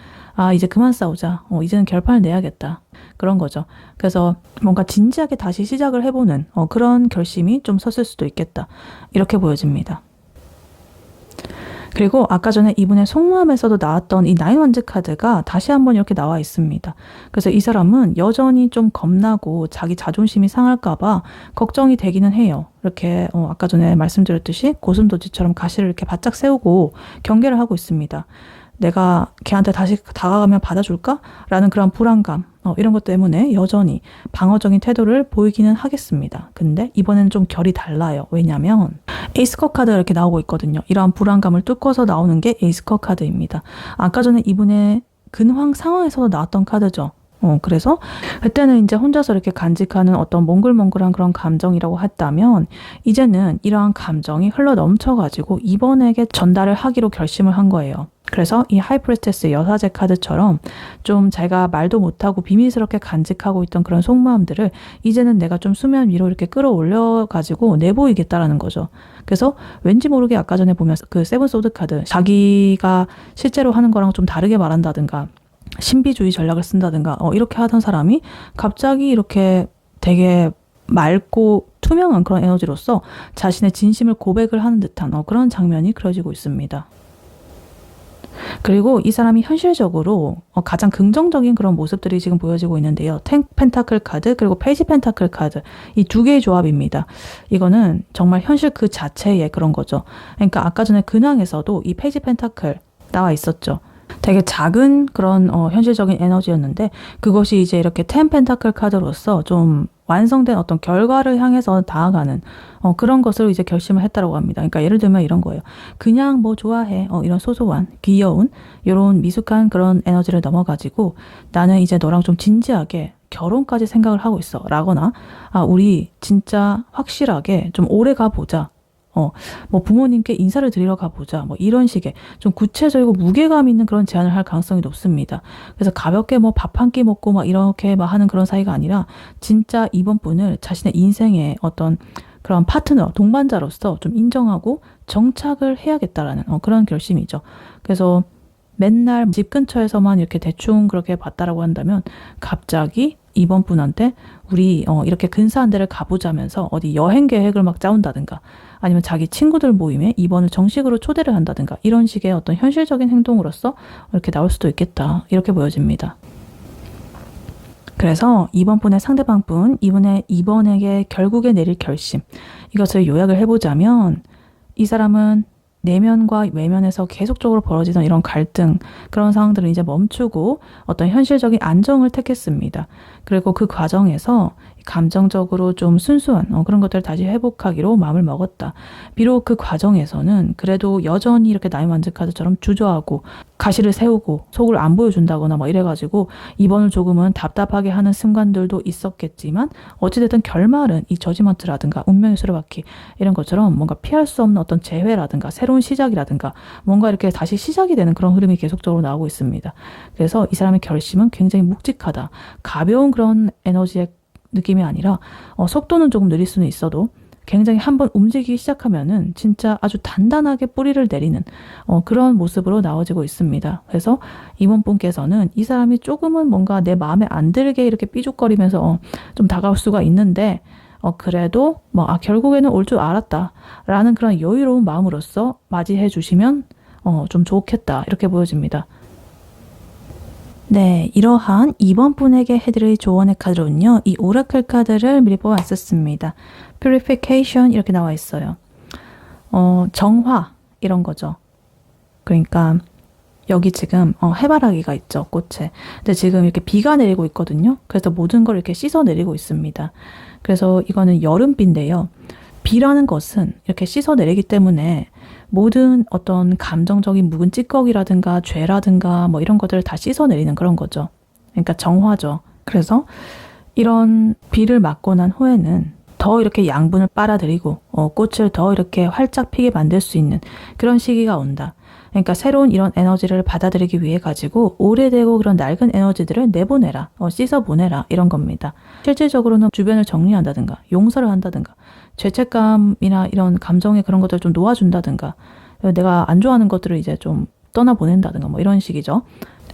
이제 그만 싸우자. 이제는 결판을 내야겠다. 그런 거죠. 그래서 뭔가 진지하게 다시 시작을 해보는 그런 결심이 좀 섰을 수도 있겠다. 이렇게 보여집니다. 그리고 아까 전에 이분의 속마음에서도 나왔던 이 9 원즈 카드가 다시 한번 이렇게 나와 있습니다. 그래서 이 사람은 여전히 좀 겁나고 자기 자존심이 상할까봐 걱정이 되기는 해요. 이렇게 아까 전에 말씀드렸듯이 고슴도치처럼 가시를 이렇게 바짝 세우고 경계를 하고 있습니다. 내가 걔한테 다시 다가가면 받아줄까? 라는 그런 불안감 이런 것 때문에 여전히 방어적인 태도를 보이기는 하겠습니다. 근데 이번에는 좀 결이 달라요. 왜냐면 에이스컵 카드가 이렇게 나오고 있거든요. 이러한 불안감을 뚫고서 나오는 게 에이스컵 카드입니다. 아까 전에 이분의 근황 상황에서도 나왔던 카드죠. 그래서 그때는 이제 혼자서 이렇게 간직하는 어떤 몽글몽글한 그런 감정이라고 했다면 이제는 이러한 감정이 흘러 넘쳐가지고 이번에게 전달을 하기로 결심을 한 거예요. 그래서 이 하이프리스테스 여사제 카드처럼 좀 자기가 말도 못하고 비밀스럽게 간직하고 있던 그런 속마음들을 이제는 내가 좀 수면 위로 이렇게 끌어올려가지고 내보이겠다라는 거죠. 그래서 왠지 모르게 아까 전에 보면 그 세븐 소드 카드 자기가 실제로 하는 거랑 좀 다르게 말한다든가 신비주의 전략을 쓴다든가 이렇게 하던 사람이 갑자기 이렇게 되게 맑고 투명한 그런 에너지로서 자신의 진심을 고백을 하는 듯한 그런 장면이 그려지고 있습니다. 그리고 이 사람이 현실적으로 가장 긍정적인 그런 모습들이 지금 보여지고 있는데요. 10 펜타클 카드 그리고 페이지 펜타클 카드 이 두 개의 조합입니다. 이거는 정말 현실 그 자체의 그런 거죠. 그러니까 아까 전에 근황에서도 이 페이지 펜타클 나와 있었죠. 되게 작은 그런 현실적인 에너지였는데 그것이 이제 이렇게 10 펜타클 카드로서 좀 완성된 어떤 결과를 향해서 나아가는 그런 것을 이제 결심을 했다라고 합니다. 그러니까 예를 들면 이런 거예요. 그냥 뭐 좋아해. 이런 소소한 귀여운 이런 미숙한 그런 에너지를 넘어가지고 나는 이제 너랑 좀 진지하게 결혼까지 생각을 하고 있어. 라거나 우리 진짜 확실하게 좀 오래 가보자. 뭐 부모님께 인사를 드리러 가보자. 뭐 이런 식의 좀 구체적이고 무게감 있는 그런 제안을 할 가능성이 높습니다. 그래서 가볍게 뭐 밥 한 끼 먹고 막 이렇게 막 하는 그런 사이가 아니라 진짜 이번 분을 자신의 인생의 어떤 그런 파트너, 동반자로서 좀 인정하고 정착을 해야겠다라는 그런 결심이죠. 그래서 맨날 집 근처에서만 이렇게 대충 그렇게 봤다라고 한다면 갑자기 이번 분한테 우리 이렇게 근사한 데를 가보자면서 어디 여행 계획을 막 짜온다든가 아니면 자기 친구들 모임에 이번을 정식으로 초대를 한다든가 이런 식의 어떤 현실적인 행동으로서 이렇게 나올 수도 있겠다. 이렇게 보여집니다. 그래서 이번 분의 상대방 분, 이번에게 결국에 내릴 결심 이것을 요약을 해보자면 이 사람은 내면과 외면에서 계속적으로 벌어지던 이런 갈등 그런 상황들을 이제 멈추고 어떤 현실적인 안정을 택했습니다. 그리고 그 과정에서 감정적으로 좀 순수한 그런 것들을 다시 회복하기로 마음을 먹었다. 비록 그 과정에서는 그래도 여전히 이렇게 나의 만지 카드처럼 주저하고 가시를 세우고 속을 안 보여준다거나 막 이래가지고 이번을 조금은 답답하게 하는 순간들도 있었겠지만 어찌됐든 결말은 이 저지먼트라든가 운명의 수레바퀴 이런 것처럼 뭔가 피할 수 없는 어떤 재회라든가 새로운 시작이라든가 뭔가 이렇게 다시 시작이 되는 그런 흐름이 계속적으로 나오고 있습니다. 그래서 이 사람의 결심은 굉장히 묵직하다. 가벼운 그런 에너지의 느낌이 아니라 속도는 조금 느릴 수는 있어도 굉장히 한번 움직이기 시작하면은 진짜 아주 단단하게 뿌리를 내리는 그런 모습으로 나와지고 있습니다. 그래서 이번 분께서는 이 사람이 조금은 뭔가 내 마음에 안 들게 이렇게 삐죽거리면서 좀 다가올 수가 있는데 그래도 결국에는 올 줄 알았다라는 그런 여유로운 마음으로서 맞이해 주시면 좀 좋겠다 이렇게 보여집니다. 네, 이러한 이번 분에게 해드릴 조언의 카드로는요. 이 오라클 카드를 미리 뽑아왔었습니다. Purification 이렇게 나와 있어요. 정화 이런 거죠. 그러니까 여기 지금 해바라기가 있죠. 꽃에. 근데 지금 이렇게 비가 내리고 있거든요. 그래서 모든 걸 이렇게 씻어 내리고 있습니다. 그래서 이거는 여름비인데요. 비라는 것은 이렇게 씻어 내리기 때문에 모든 어떤 감정적인 묵은 찌꺼기라든가 죄라든가 뭐 이런 것들을 다 씻어내리는 그런 거죠. 그러니까 정화죠. 그래서 이런 비를 맞고 난 후에는 더 이렇게 양분을 빨아들이고 꽃을 더 이렇게 활짝 피게 만들 수 있는 그런 시기가 온다. 그러니까 새로운 이런 에너지를 받아들이기 위해 가지고 오래되고 그런 낡은 에너지들을 내보내라. 씻어보내라. 이런 겁니다. 실질적으로는 주변을 정리한다든가 용서를 한다든가 죄책감이나 이런 감정의 그런 것들을 좀 놓아준다든가 내가 안 좋아하는 것들을 이제 좀 떠나보낸다든가 뭐 이런 식이죠.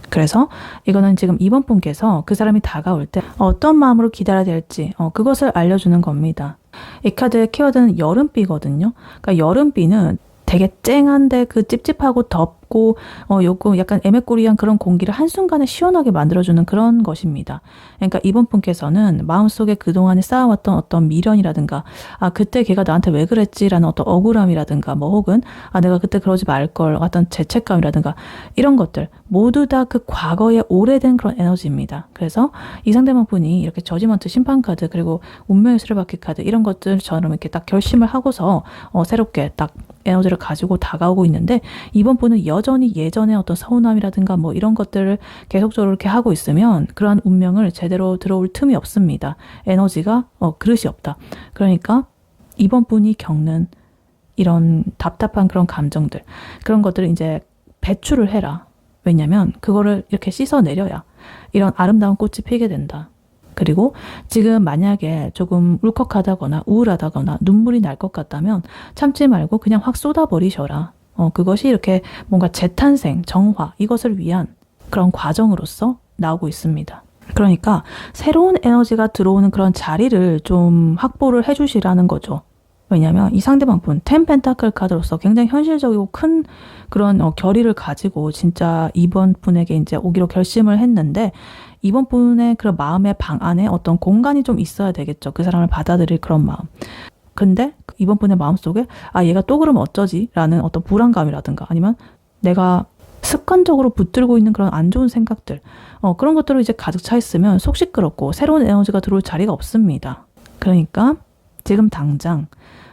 그래서 이거는 지금 이번 분께서 그 사람이 다가올 때 어떤 마음으로 기다려야 될지 그것을 알려주는 겁니다. 이 카드의 키워드는 여름비거든요. 그러니까 여름비는 되게 쨍한데 그 찝찝하고 덥고 요거 약간 애매꼬리한 그런 공기를 한순간에 시원하게 만들어주는 그런 것입니다. 그러니까 이번 분께서는 마음속에 그동안에 쌓아왔던 어떤 미련이라든가 그때 걔가 나한테 왜 그랬지라는 어떤 억울함이라든가 뭐 혹은 내가 그때 그러지 말걸 어떤 죄책감이라든가 이런 것들 모두 다 그 과거의 오래된 그런 에너지입니다. 그래서 이 상대방 분이 이렇게 저지먼트 심판 카드 그리고 운명의 수레바퀴 카드 이런 것들처럼 이렇게 딱 결심을 하고서 새롭게 딱 에너지를 가지고 다가오고 있는데 이번 분은 여전히 여전히 예전의 어떤 서운함이라든가 뭐 이런 것들을 계속적으로 이렇게 하고 있으면 그러한 운명을 제대로 들어올 틈이 없습니다. 에너지가 그릇이 없다. 그러니까 이번 분이 겪는 이런 답답한 그런 감정들, 그런 것들을 이제 배출을 해라. 왜냐면 그거를 이렇게 씻어내려야 이런 아름다운 꽃이 피게 된다. 그리고 지금 만약에 조금 울컥하다거나 우울하다거나 눈물이 날 것 같다면 참지 말고 그냥 확 쏟아버리셔라. 그것이 이렇게 뭔가 재탄생, 정화, 이것을 위한 그런 과정으로서 나오고 있습니다. 그러니까 새로운 에너지가 들어오는 그런 자리를 좀 확보를 해주시라는 거죠. 왜냐하면 이 상대방 분, 10 펜타클 카드로서 굉장히 현실적이고 큰 그런 결의를 가지고 진짜 이번 분에게 이제 오기로 결심을 했는데, 이번 분의 그런 마음의 방 안에 어떤 공간이 좀 있어야 되겠죠. 그 사람을 받아들일 그런 마음. 근데 이번 분의 마음속에 얘가 또 그러면 어쩌지? 라는 어떤 불안감이라든가 아니면 내가 습관적으로 붙들고 있는 그런 안 좋은 생각들, 그런 것들로 이제 가득 차 있으면 속 시끄럽고 새로운 에너지가 들어올 자리가 없습니다. 그러니까 지금 당장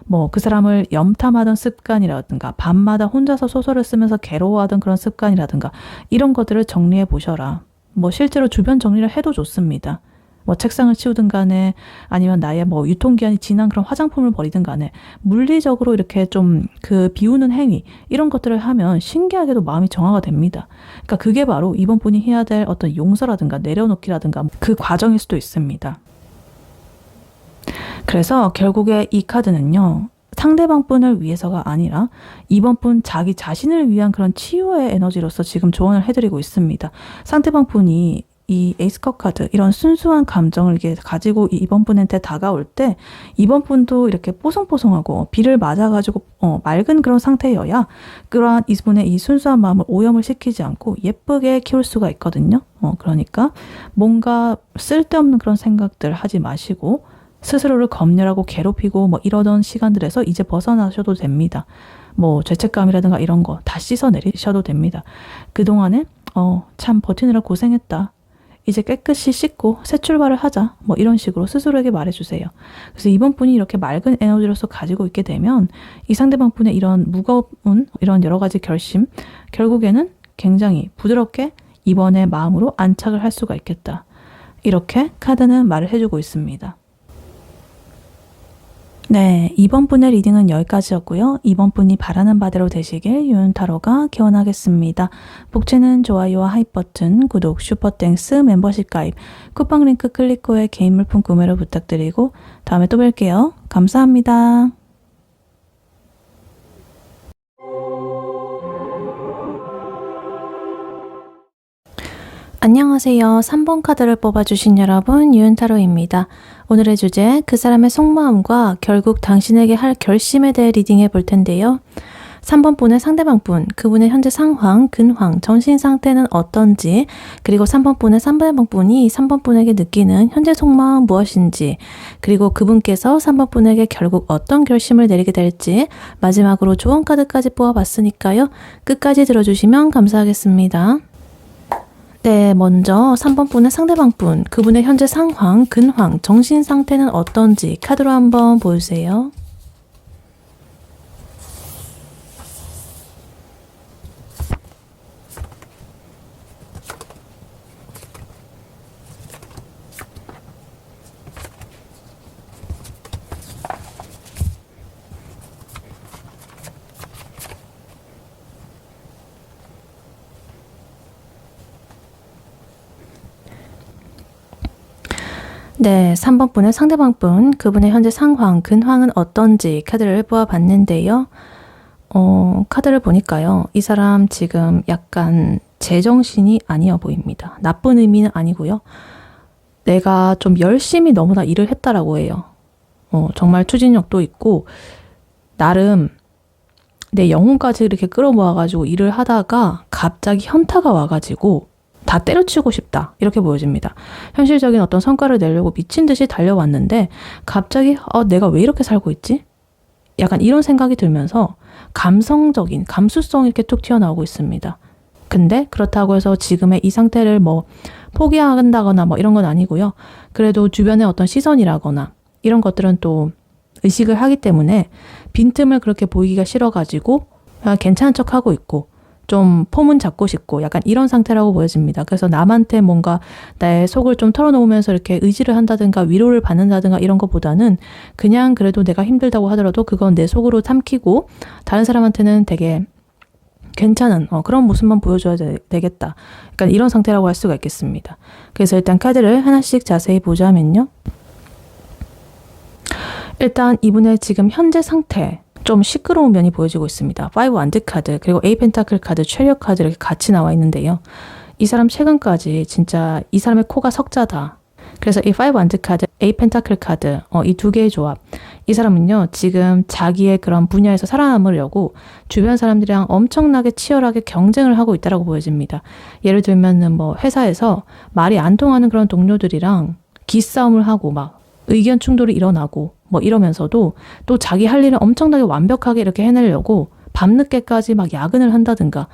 뭐 그 사람을 염탐하던 습관이라든가 밤마다 혼자서 소설을 쓰면서 괴로워하던 그런 습관이라든가 이런 것들을 정리해 보셔라. 뭐 실제로 주변 정리를 해도 좋습니다. 뭐 책상을 치우든 간에 아니면 나의 뭐 유통기한이 지난 그런 화장품을 버리든 간에 물리적으로 이렇게 좀 그 비우는 행위, 이런 것들을 하면 신기하게도 마음이 정화가 됩니다. 그러니까 그게 바로 이번 분이 해야 될 어떤 용서라든가 내려놓기라든가 그 과정일 수도 있습니다. 그래서 결국에 이 카드는요, 상대방 분을 위해서가 아니라 이번 분 자기 자신을 위한 그런 치유의 에너지로서 지금 조언을 해드리고 있습니다. 상대방 분이 이 에이스컵 카드, 이런 순수한 감정을 이렇게 가지고 이번 분한테 다가올 때 이번 분도 이렇게 뽀송뽀송하고 비를 맞아가지고 맑은 그런 상태여야 그러한 이분의 이 순수한 마음을 오염을 시키지 않고 예쁘게 키울 수가 있거든요. 그러니까 뭔가 쓸데없는 그런 생각들 하지 마시고 스스로를 검열하고 괴롭히고 뭐 이러던 시간들에서 이제 벗어나셔도 됩니다. 뭐 죄책감이라든가 이런 거 다 씻어내리셔도 됩니다. 그동안에 참 버티느라 고생했다. 이제 깨끗이 씻고 새 출발을 하자. 뭐 이런 식으로 스스로에게 말해주세요. 그래서 이번 분이 이렇게 맑은 에너지로서 가지고 있게 되면 이 상대방 분의 이런 무거운 이런 여러 가지 결심, 결국에는 굉장히 부드럽게 이번의 마음으로 안착을 할 수가 있겠다. 이렇게 카드는 말을 해주고 있습니다. 네, 이번 분의 리딩은 여기까지였고요. 이번 분이 바라는 바대로 되시길 유은타로가 기원하겠습니다. 복채는 좋아요와 하이 버튼, 구독, 슈퍼땡스, 멤버십 가입, 쿠팡 링크 클릭 후에 개인 물품 구매를 부탁드리고 다음에 또 뵐게요. 감사합니다. 안녕하세요. 3번 카드를 뽑아주신 여러분, 유은타로입니다. 오늘의 주제, 그 사람의 속마음과 결국 당신에게 할 결심에 대해 리딩해 볼 텐데요. 3번 분의 상대방 분, 그분의 현재 상황, 근황, 정신 상태는 어떤지, 그리고 3번 분의 상대방 분이 3번 분에게 느끼는 현재 속마음 무엇인지, 그리고 그분께서 3번 분에게 결국 어떤 결심을 내리게 될지, 마지막으로 조언 카드까지 뽑아봤으니까요. 끝까지 들어주시면 감사하겠습니다. 네, 먼저 3번 분의 상대방 분, 그분의 현재 상황, 근황, 정신 상태는 어떤지 카드로 한번 보여주세요. 네, 3번 분의 상대방 분, 그분의 현재 상황, 근황은 어떤지 카드를 보아봤는데요. 카드를 보니까요. 이 사람 지금 약간 제정신이 아니어 보입니다. 나쁜 의미는 아니고요. 내가 좀 열심히 너무나 일을 했다라고 해요. 정말 추진력도 있고 나름 내 영혼까지 이렇게 끌어모아가지고 일을 하다가 갑자기 현타가 와가지고 다 때려치우고 싶다. 이렇게 보여집니다. 현실적인 어떤 성과를 내려고 미친 듯이 달려왔는데 갑자기 내가 왜 이렇게 살고 있지? 약간 이런 생각이 들면서 감성적인 감수성이 이렇게 툭 튀어나오고 있습니다. 근데 그렇다고 해서 지금의 이 상태를 뭐 포기한다거나 뭐 이런 건 아니고요. 그래도 주변의 어떤 시선이라거나 이런 것들은 또 의식을 하기 때문에 빈틈을 그렇게 보이기가 싫어가지고 괜찮은 척하고 있고 좀 폼은 잡고 싶고 약간 이런 상태라고 보여집니다. 그래서 남한테 뭔가 나의 속을 좀 털어놓으면서 이렇게 의지를 한다든가 위로를 받는다든가 이런 것보다는 그냥 그래도 내가 힘들다고 하더라도 그건 내 속으로 삼키고 다른 사람한테는 되게 괜찮은 그런 모습만 보여줘야 되겠다. 약간 이런 상태라고 할 수가 있겠습니다. 그래서 일단 카드를 하나씩 자세히 보자면요. 일단 이분의 지금 현재 상태 좀 시끄러운 면이 보여지고 있습니다. 5 원드 카드 그리고 A 펜타클 카드, 최력 카드 이렇게 같이 나와 있는데요. 이 사람 최근까지 진짜 이 사람의 코가 석자다. 그래서 이 5 원드 카드, A 펜타클 카드 이 두 개의 조합 이 사람은요 지금 자기의 그런 분야에서 살아남으려고 주변 사람들이랑 엄청나게 치열하게 경쟁을 하고 있다고 보여집니다. 예를 들면은 뭐 회사에서 말이 안 통하는 그런 동료들이랑 기싸움을 하고 막 의견 충돌이 일어나고 뭐 이러면서도 또 자기 할 일은 엄청나게 완벽하게 이렇게 해내려고 밤늦게까지 막 야근을 한다든가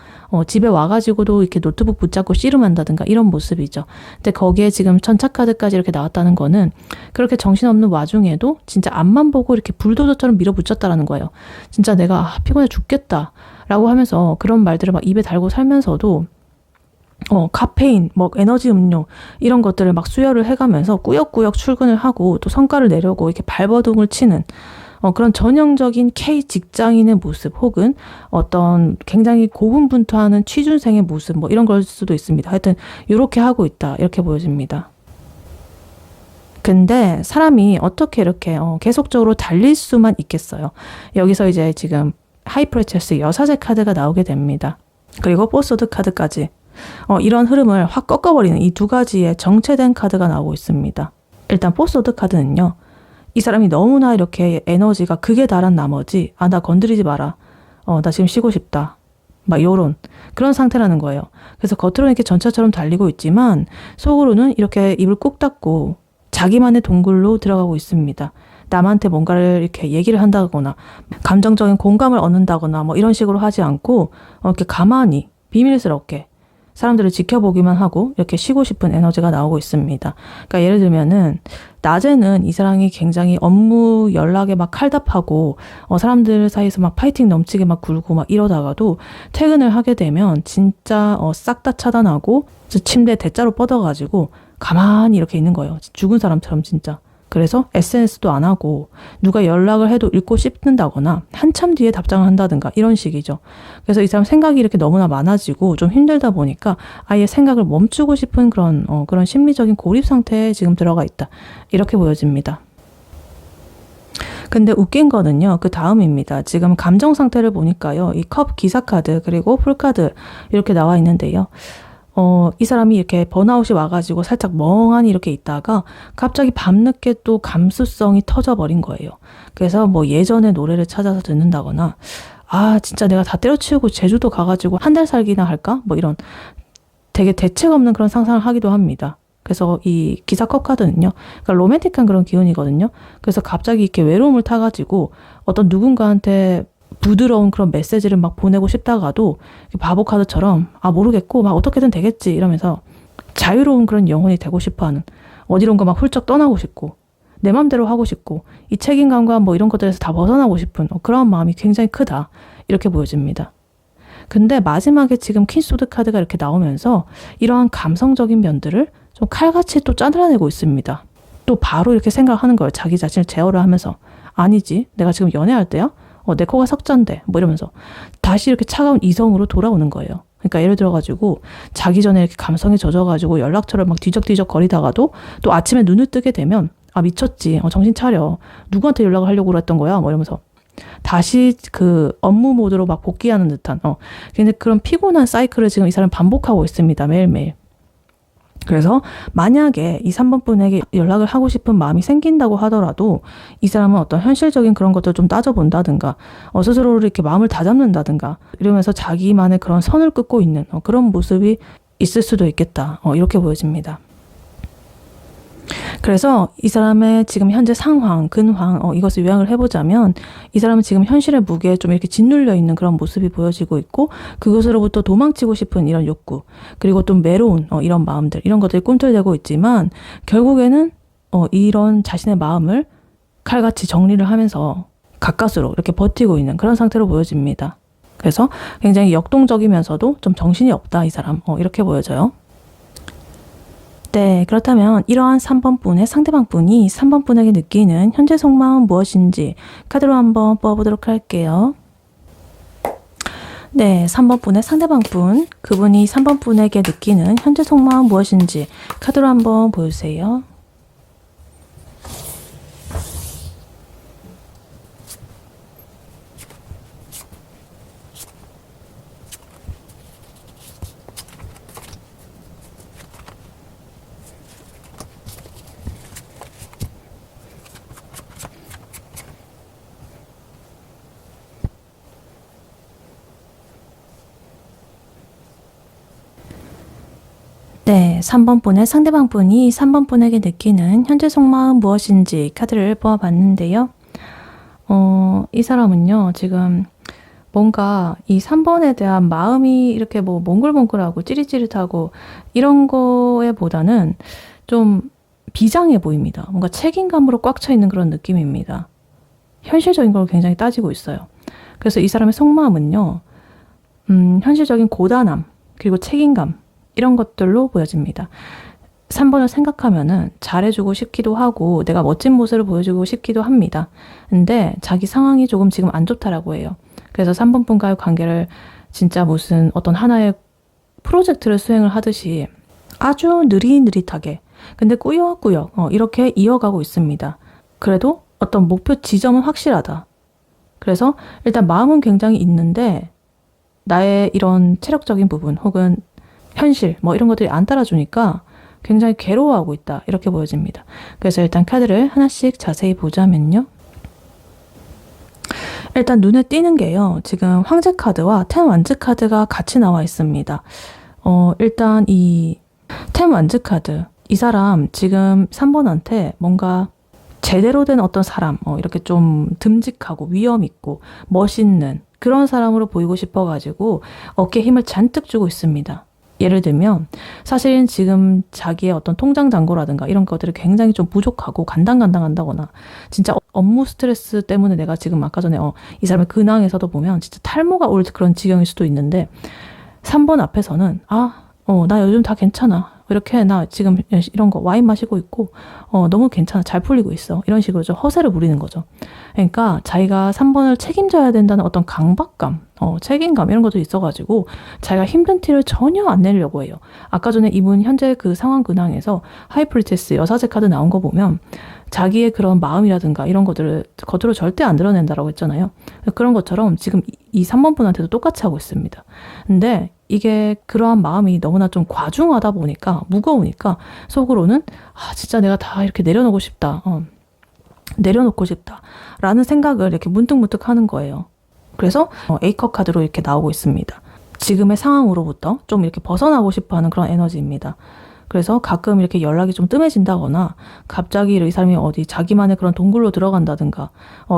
집에 와가지고도 이렇게 노트북 붙잡고 씨름한다든가 이런 모습이죠. 근데 거기에 지금 천차카드까지 이렇게 나왔다는 거는 그렇게 정신없는 와중에도 진짜 앞만 보고 이렇게 불도저처럼 밀어붙였다라는 거예요. 진짜 내가 피곤해 죽겠다 라고 하면서 그런 말들을 막 입에 달고 살면서도 카페인, 뭐 에너지 음료 이런 것들을 막 수혈을 해가면서 꾸역꾸역 출근을 하고 또 성과를 내려고 이렇게 발버둥을 치는 그런 전형적인 K 직장인의 모습 혹은 어떤 굉장히 고군분투하는 취준생의 모습 뭐 이런 걸 수도 있습니다. 하여튼 이렇게 하고 있다 이렇게 보여집니다. 근데 사람이 어떻게 이렇게 계속적으로 달릴 수만 있겠어요. 여기서 이제 지금 하이프레체스 여사제 카드가 나오게 됩니다. 그리고 포소드 카드까지 이런 흐름을 확 꺾어버리는 이 두 가지의 정체된 카드가 나오고 있습니다. 일단 포소드 카드는요. 이 사람이 너무나 이렇게 에너지가 극에 달한 나머지 나 건드리지 마라. 나 지금 쉬고 싶다. 막 요런 그런 상태라는 거예요. 그래서 겉으로는 이렇게 전차처럼 달리고 있지만 속으로는 이렇게 입을 꾹 닫고 자기만의 동굴로 들어가고 있습니다. 남한테 뭔가를 이렇게 얘기를 한다거나 감정적인 공감을 얻는다거나 뭐 이런 식으로 하지 않고 이렇게 가만히 비밀스럽게 사람들을 지켜보기만 하고 이렇게 쉬고 싶은 에너지가 나오고 있습니다. 그러니까 예를 들면은 낮에는 이 사람이 굉장히 업무 연락에 막 칼답하고 사람들 사이에서 막 파이팅 넘치게 막 굴고 막 이러다가도 퇴근을 하게 되면 진짜 싹 다 차단하고 침대에 대자로 뻗어가지고 가만히 이렇게 있는 거예요. 죽은 사람처럼 진짜. 그래서 SNS도 안 하고 누가 연락을 해도 읽고 씹는다거나 한참 뒤에 답장을 한다든가 이런 식이죠. 그래서 이 사람 생각이 이렇게 너무나 많아지고 좀 힘들다 보니까 아예 생각을 멈추고 싶은 그런 심리적인 고립 상태에 지금 들어가 있다. 이렇게 보여집니다. 근데 웃긴 거는요. 그 다음입니다. 지금 감정 상태를 보니까요. 이 컵 기사 카드 그리고 풀 카드 이렇게 나와 있는데요. 이 사람이 이렇게 번아웃이 와가지고 살짝 멍하니 이렇게 있다가 갑자기 밤늦게 또 감수성이 터져버린 거예요. 그래서 뭐 예전의 노래를 찾아서 듣는다거나 진짜 내가 다 때려치우고 제주도 가가지고 한 달 살기나 할까? 뭐 이런 되게 대책 없는 그런 상상을 하기도 합니다. 그래서 이 기사 컵 카드는요. 그러니까 로맨틱한 그런 기운이거든요. 그래서 갑자기 이렇게 외로움을 타가지고 어떤 누군가한테 부드러운 그런 메시지를 막 보내고 싶다가도 바보 카드처럼 모르겠고 막 어떻게든 되겠지 이러면서 자유로운 그런 영혼이 되고 싶어하는 어디론가 막 훌쩍 떠나고 싶고 내 맘대로 하고 싶고 이 책임감과 뭐 이런 것들에서 다 벗어나고 싶은 그런 마음이 굉장히 크다 이렇게 보여집니다. 근데 마지막에 지금 퀸소드 카드가 이렇게 나오면서 이러한 감성적인 면들을 좀 칼같이 또 짜내고 있습니다. 또 바로 이렇게 생각하는 거예요. 자기 자신을 제어를 하면서 아니지 내가 지금 연애할 때야? 내 코가 석잔데 뭐 이러면서 다시 이렇게 차가운 이성으로 돌아오는 거예요. 그러니까 예를 들어가지고 자기 전에 이렇게 감성에 젖어가지고 연락처를 막 뒤적뒤적 거리다가도 또 아침에 눈을 뜨게 되면 미쳤지 정신 차려 누구한테 연락을 하려고 그랬던 거야 뭐 이러면서 다시 그 업무 모드로 막 복귀하는 듯한 근데 그런 피곤한 사이클을 지금 이 사람은 반복하고 있습니다. 매일매일. 그래서 만약에 이 3번 분에게 연락을 하고 싶은 마음이 생긴다고 하더라도 이 사람은 어떤 현실적인 그런 것들을 좀 따져본다든가 스스로를 이렇게 마음을 다잡는다든가 이러면서 자기만의 그런 선을 긋고 있는 그런 모습이 있을 수도 있겠다. 이렇게 보여집니다. 그래서 이 사람의 지금 현재 상황, 근황 이것을 요약을 해보자면 이 사람은 지금 현실의 무게에 좀 이렇게 짓눌려 있는 그런 모습이 보여지고 있고 그것으로부터 도망치고 싶은 이런 욕구 그리고 좀 외로운 이런 마음들 이런 것들이 꿈틀대고 있지만 결국에는 이런 자신의 마음을 칼같이 정리를 하면서 가까스로 이렇게 버티고 있는 그런 상태로 보여집니다. 그래서 굉장히 역동적이면서도 좀 정신이 없다, 이 사람. 이렇게 보여져요. 네, 그렇다면 이러한 3번 분의 상대방 분이 3번 분에게 느끼는 현재 속마음은 무엇인지 카드로 한번 뽑아보도록 할게요. 네, 3번 분의 상대방 분, 그분이 3번 분에게 느끼는 현재 속마음은 무엇인지 카드로 한번 보여주세요. 네, 3번 분의 상대방 분이 3번 분에게 느끼는 현재 속마음 무엇인지 카드를 뽑아봤는데요. 이 사람은요, 지금 뭔가 이 3번에 대한 마음이 이렇게 뭐 몽글몽글하고 찌릿찌릿하고 이런 거에 보다는 좀 비장해 보입니다. 뭔가 책임감으로 꽉 차 있는 그런 느낌입니다. 현실적인 걸 굉장히 따지고 있어요. 그래서 이 사람의 속마음은요, 현실적인 고단함, 그리고 책임감, 이런 것들로 보여집니다. 3번을 생각하면은 잘해주고 싶기도 하고 내가 멋진 모습을 보여주고 싶기도 합니다. 근데 자기 상황이 조금 지금 안 좋다라고 해요. 그래서 3번 분과의 관계를 진짜 무슨 어떤 하나의 프로젝트를 수행을 하듯이 아주 느릿느릿하게 근데 꾸역꾸역 이렇게 이어가고 있습니다. 그래도 어떤 목표 지점은 확실하다. 그래서 일단 마음은 굉장히 있는데 나의 이런 체력적인 부분 혹은 현실 뭐 이런 것들이 안 따라주니까 굉장히 괴로워하고 있다, 이렇게 보여집니다. 그래서 일단 카드를 하나씩 자세히 보자면요. 일단 눈에 띄는 게요, 지금 황제 카드와 텐 완즈 카드가 같이 나와 있습니다. 일단 이 텐 완즈 카드, 이 사람 지금 3번한테 뭔가 제대로 된 어떤 사람, 이렇게 좀 듬직하고 위험 있고 멋있는 그런 사람으로 보이고 싶어가지고 어깨에 힘을 잔뜩 주고 있습니다. 예를 들면 사실 지금 자기의 어떤 통장 잔고라든가 이런 것들이 굉장히 좀 부족하고 간당간당한다거나 진짜 업무 스트레스 때문에 내가 지금 아까 전에 이 사람의 근황에서도 보면 진짜 탈모가 올 그런 지경일 수도 있는데 3번 앞에서는 나 요즘 다 괜찮아. 이렇게 나 지금 이런 거 와인 마시고 있고 너무 괜찮아. 잘 풀리고 있어. 이런 식으로 좀 허세를 부리는 거죠. 그러니까 자기가 3번을 책임져야 된다는 어떤 강박감, 책임감 이런 것도 있어가지고 자기가 힘든 티를 전혀 안 내려고 해요. 아까 전에 이분 현재 그 상황 근황에서 하이프리테스 여사제 카드 나온 거 보면 자기의 그런 마음이라든가 이런 것들을 겉으로 절대 안 드러낸다라고 했잖아요. 그런 것처럼 지금 이 3번 분한테도 똑같이 하고 있습니다. 근데 이게 그러한 마음이 너무나 좀 과중하다 보니까 무거우니까 속으로는 진짜 내가 다 이렇게 내려놓고 싶다. 내려놓고 싶다. 라는 생각을 이렇게 문득문득 하는 거예요. 그래서 A컵 카드로 이렇게 나오고 있습니다. 지금의 상황으로부터 좀 이렇게 벗어나고 싶어하는 그런 에너지입니다. 그래서 가끔 이렇게 연락이 좀 뜸해진다거나 갑자기 이 사람이 어디 자기만의 그런 동굴로 들어간다든가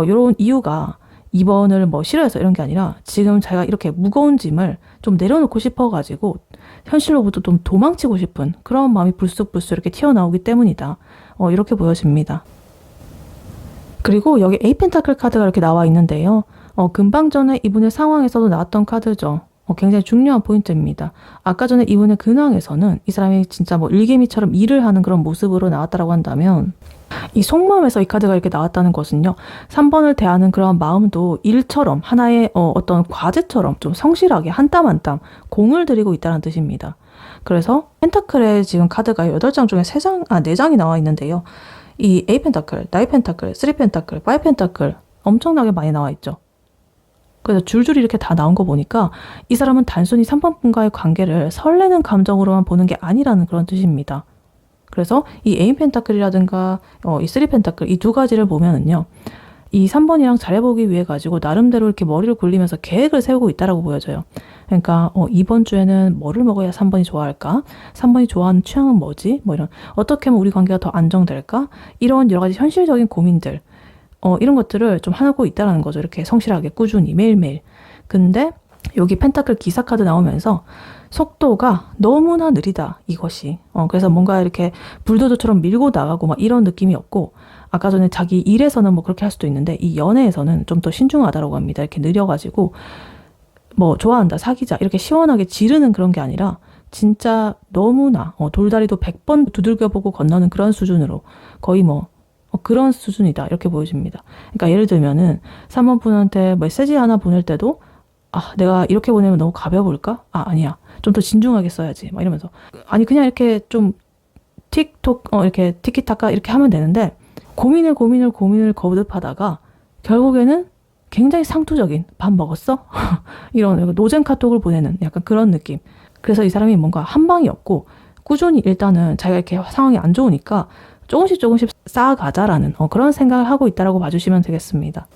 이런 이유가 2번을 뭐 싫어해서 이런 게 아니라 지금 자기가 이렇게 무거운 짐을 좀 내려놓고 싶어가지고 현실로부터 좀 도망치고 싶은 그런 마음이 불쑥불쑥 이렇게 튀어나오기 때문이다. 이렇게 보여집니다. 그리고 여기 에이 펜타클 카드가 이렇게 나와 있는데요. 금방 전에 이분의 상황에서도 나왔던 카드죠. 굉장히 중요한 포인트입니다. 아까 전에 이분의 근황에서는 이 사람이 진짜 뭐 일개미처럼 일을 하는 그런 모습으로 나왔다고 한다면 이 속마음에서 이 카드가 이렇게 나왔다는 것은요. 3번을 대하는 그런 마음도 일처럼 하나의 어떤 과제처럼 좀 성실하게 한 땀 한 땀 공을 들이고 있다는 뜻입니다. 그래서 펜타클의 지금 카드가 8장 중에 4장이 나와 있는데요. 이 에이 펜타클, 나이 펜타클, 3 펜타클, 5 펜타클 엄청나게 많이 나와 있죠. 그래서 줄줄이 이렇게 다 나온 거 보니까 이 사람은 단순히 3번 분과의 관계를 설레는 감정으로만 보는 게 아니라는 그런 뜻입니다. 그래서 이 에인 펜타클이라든가 이 3 펜타클 이 두 가지를 보면은요. 이 3번이랑 잘해보기 위해 가지고 나름대로 이렇게 머리를 굴리면서 계획을 세우고 있다라고 보여져요. 그러니까 이번 주에는 뭐를 먹어야 3번이 좋아할까? 3번이 좋아하는 취향은 뭐지? 뭐 이런 어떻게 하면 우리 관계가 더 안정될까? 이런 여러 가지 현실적인 고민들 이런 것들을 좀 하고 있다라는 거죠. 이렇게 성실하게 꾸준히 매일매일. 근데 여기 펜타클 기사 카드 나오면서 속도가 너무나 느리다, 이것이. 그래서 뭔가 이렇게 불도저처럼 밀고 나가고 막 이런 느낌이 없고, 아까 전에 자기 일에서는 뭐 그렇게 할 수도 있는데, 이 연애에서는 좀 더 신중하다라고 합니다. 이렇게 느려가지고, 뭐 좋아한다, 사귀자 이렇게 시원하게 지르는 그런 게 아니라 진짜 너무나 돌다리도 100번 두들겨보고 건너는 그런 수준으로 거의 뭐 그런 수준이다 이렇게 보여집니다. 그러니까 예를 들면은 3번 분한테 메시지 하나 보낼 때도 내가 이렇게 보내면 너무 가벼울까? 아니야. 좀 더 진중하게 써야지. 막 이러면서 아니 그냥 이렇게 좀 틱톡 이렇게 티키타카 이렇게 하면 되는데 고민을 거듭하다가 결국에는 굉장히 상투적인 밥 먹었어? 이런 노잼 카톡을 보내는 약간 그런 느낌. 그래서 이 사람이 뭔가 한 방이 없고 꾸준히 일단은 자기가 이렇게 상황이 안 좋으니까 조금씩 쌓아가자라는 그런 생각을 하고 있다라고 봐주시면 되겠습니다.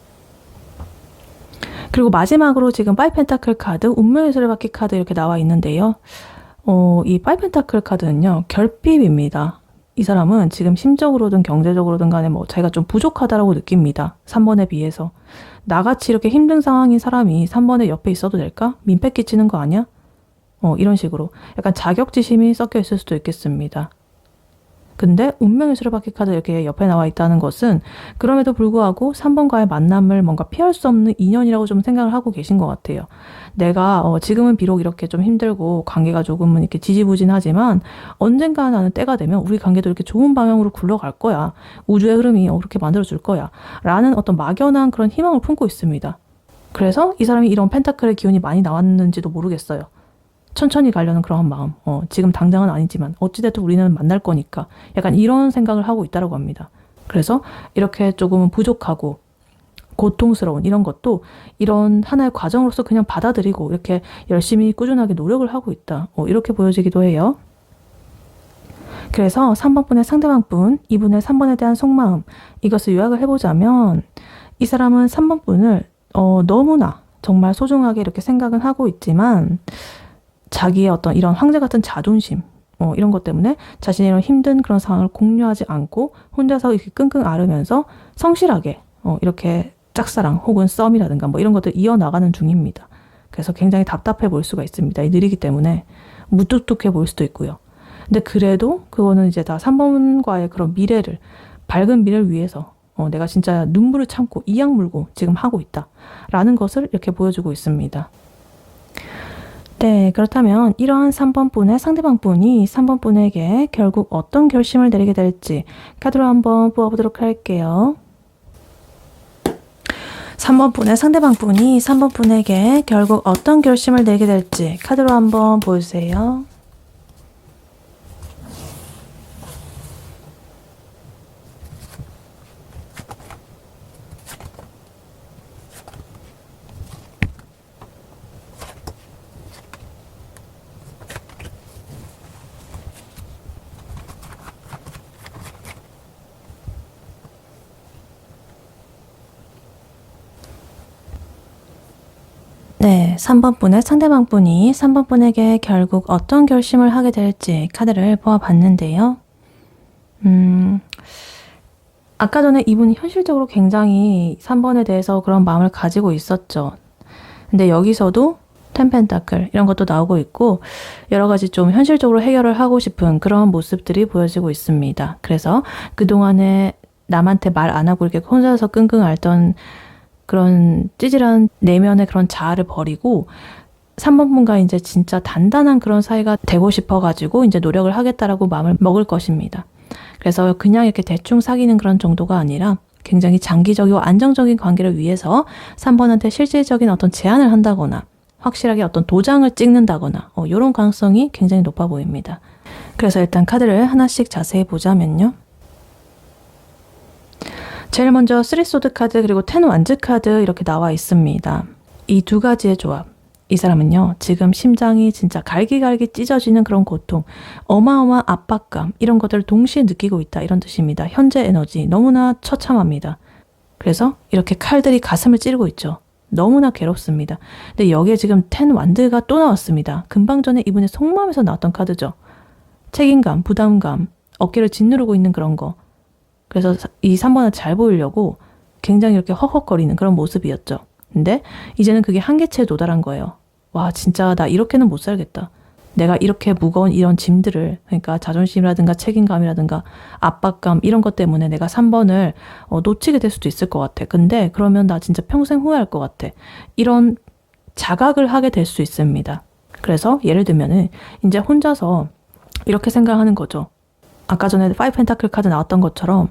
그리고 마지막으로 지금 5펜타클 카드, 운명의 수레바퀴 카드 이렇게 나와 있는데요. 이 5펜타클 카드는요, 결핍입니다. 이 사람은 지금 심적으로든 경제적으로든 간에 뭐 자기가 좀 부족하다라고 느낍니다. 3번에 비해서. 나같이 이렇게 힘든 상황인 사람이 3번에 옆에 있어도 될까? 민폐 끼치는 거 아니야? 이런 식으로 약간 자격지심이 섞여 있을 수도 있겠습니다. 근데 운명의 수레바퀴 카드 이렇게 옆에 나와 있다는 것은 그럼에도 불구하고 3번과의 만남을 뭔가 피할 수 없는 인연이라고 좀 생각을 하고 계신 것 같아요. 내가 지금은 비록 이렇게 좀 힘들고 관계가 조금은 이렇게 지지부진하지만 언젠가 나는 때가 되면 우리 관계도 이렇게 좋은 방향으로 굴러갈 거야. 우주의 흐름이 그렇게 만들어줄 거야. 라는 어떤 막연한 그런 희망을 품고 있습니다. 그래서 이 사람이 이런 펜타클의 기운이 많이 나왔는지도 모르겠어요. 천천히 가려는 그런 마음. 지금 당장은 아니지만 어찌됐든 우리는 만날 거니까 약간 이런 생각을 하고 있다고 합니다. 그래서 이렇게 조금은 부족하고 고통스러운 이런 것도 이런 하나의 과정으로서 그냥 받아들이고 이렇게 열심히 꾸준하게 노력을 하고 있다. 이렇게 보여지기도 해요. 그래서 3번 분의 상대방 분, 이분의 3번에 대한 속마음, 이것을 요약을 해보자면 이 사람은 3번 분을 너무나 정말 소중하게 이렇게 생각은 하고 있지만 자기의 어떤 이런 황제 같은 자존심 이런 것 때문에 자신의 이런 힘든 그런 상황을 공유하지 않고 혼자서 이렇게 끙끙 앓으면서 성실하게 이렇게 짝사랑 혹은 썸이라든가 뭐 이런 것들 이어나가는 중입니다. 그래서 굉장히 답답해 보일 수가 있습니다. 이 느리기 때문에 무뚝뚝해 보일 수도 있고요. 근데 그래도 그거는 이제 다 3번과의 그런 미래를 밝은 미래를 위해서 내가 진짜 눈물을 참고 이악 물고 지금 하고 있다라는 것을 이렇게 보여주고 있습니다. 네, 그렇다면 이러한 3번 분의 상대방 분이 3번 분에게 결국 어떤 결심을 내리게 될지 카드로 한번 뽑아보도록 할게요. 3번 분의 상대방 분이 3번 분에게 결국 어떤 결심을 내리게 될지 카드로 한번 보여주세요. 네, 3번 분의 상대방 분이 3번 분에게 결국 어떤 결심을 하게 될지 카드를 보아봤는데요. 아까 전에 이분이 현실적으로 굉장히 3번에 대해서 그런 마음을 가지고 있었죠. 근데 여기서도 템펜타클 이런 것도 나오고 있고 여러 가지 좀 현실적으로 해결을 하고 싶은 그런 모습들이 보여지고 있습니다. 그래서 그동안에 남한테 말 안 하고 이렇게 혼자서 끙끙 앓던 그런 찌질한 내면의 그런 자아를 버리고 3번 분과 이제 진짜 단단한 그런 사이가 되고 싶어가지고 이제 노력을 하겠다라고 마음을 먹을 것입니다. 그래서 그냥 이렇게 대충 사귀는 그런 정도가 아니라 굉장히 장기적이고 안정적인 관계를 위해서 3번한테 실질적인 어떤 제안을 한다거나 확실하게 어떤 도장을 찍는다거나 이런 가능성이 굉장히 높아 보입니다. 그래서 일단 카드를 하나씩 자세히 보자면요. 제일 먼저 3소드 카드 그리고 10 완즈 카드 이렇게 나와 있습니다. 이 두 가지의 조합. 이 사람은요. 지금 심장이 진짜 갈기갈기 찢어지는 그런 고통, 어마어마한 압박감 이런 것들을 동시에 느끼고 있다 이런 뜻입니다. 현재 에너지 너무나 처참합니다. 그래서 이렇게 칼들이 가슴을 찌르고 있죠. 너무나 괴롭습니다. 근데 여기에 지금 10 완드가 또 나왔습니다. 금방 전에 이분의 속마음에서 나왔던 카드죠. 책임감, 부담감, 어깨를 짓누르고 있는 그런 거. 그래서 이 3번을 잘 보이려고 굉장히 이렇게 헉헉거리는 그런 모습이었죠. 근데 이제는 그게 한계치에 도달한 거예요. 와, 진짜 나 이렇게는 못 살겠다. 내가 이렇게 무거운 이런 짐들을, 그러니까 자존심이라든가 책임감이라든가 압박감 이런 것 때문에 내가 3번을 놓치게 될 수도 있을 것 같아. 근데 그러면 나 진짜 평생 후회할 것 같아. 이런 자각을 하게 될 수 있습니다. 그래서 예를 들면은 이제 혼자서 이렇게 생각하는 거죠. 아까 전에 5 펜타클 카드 나왔던 것처럼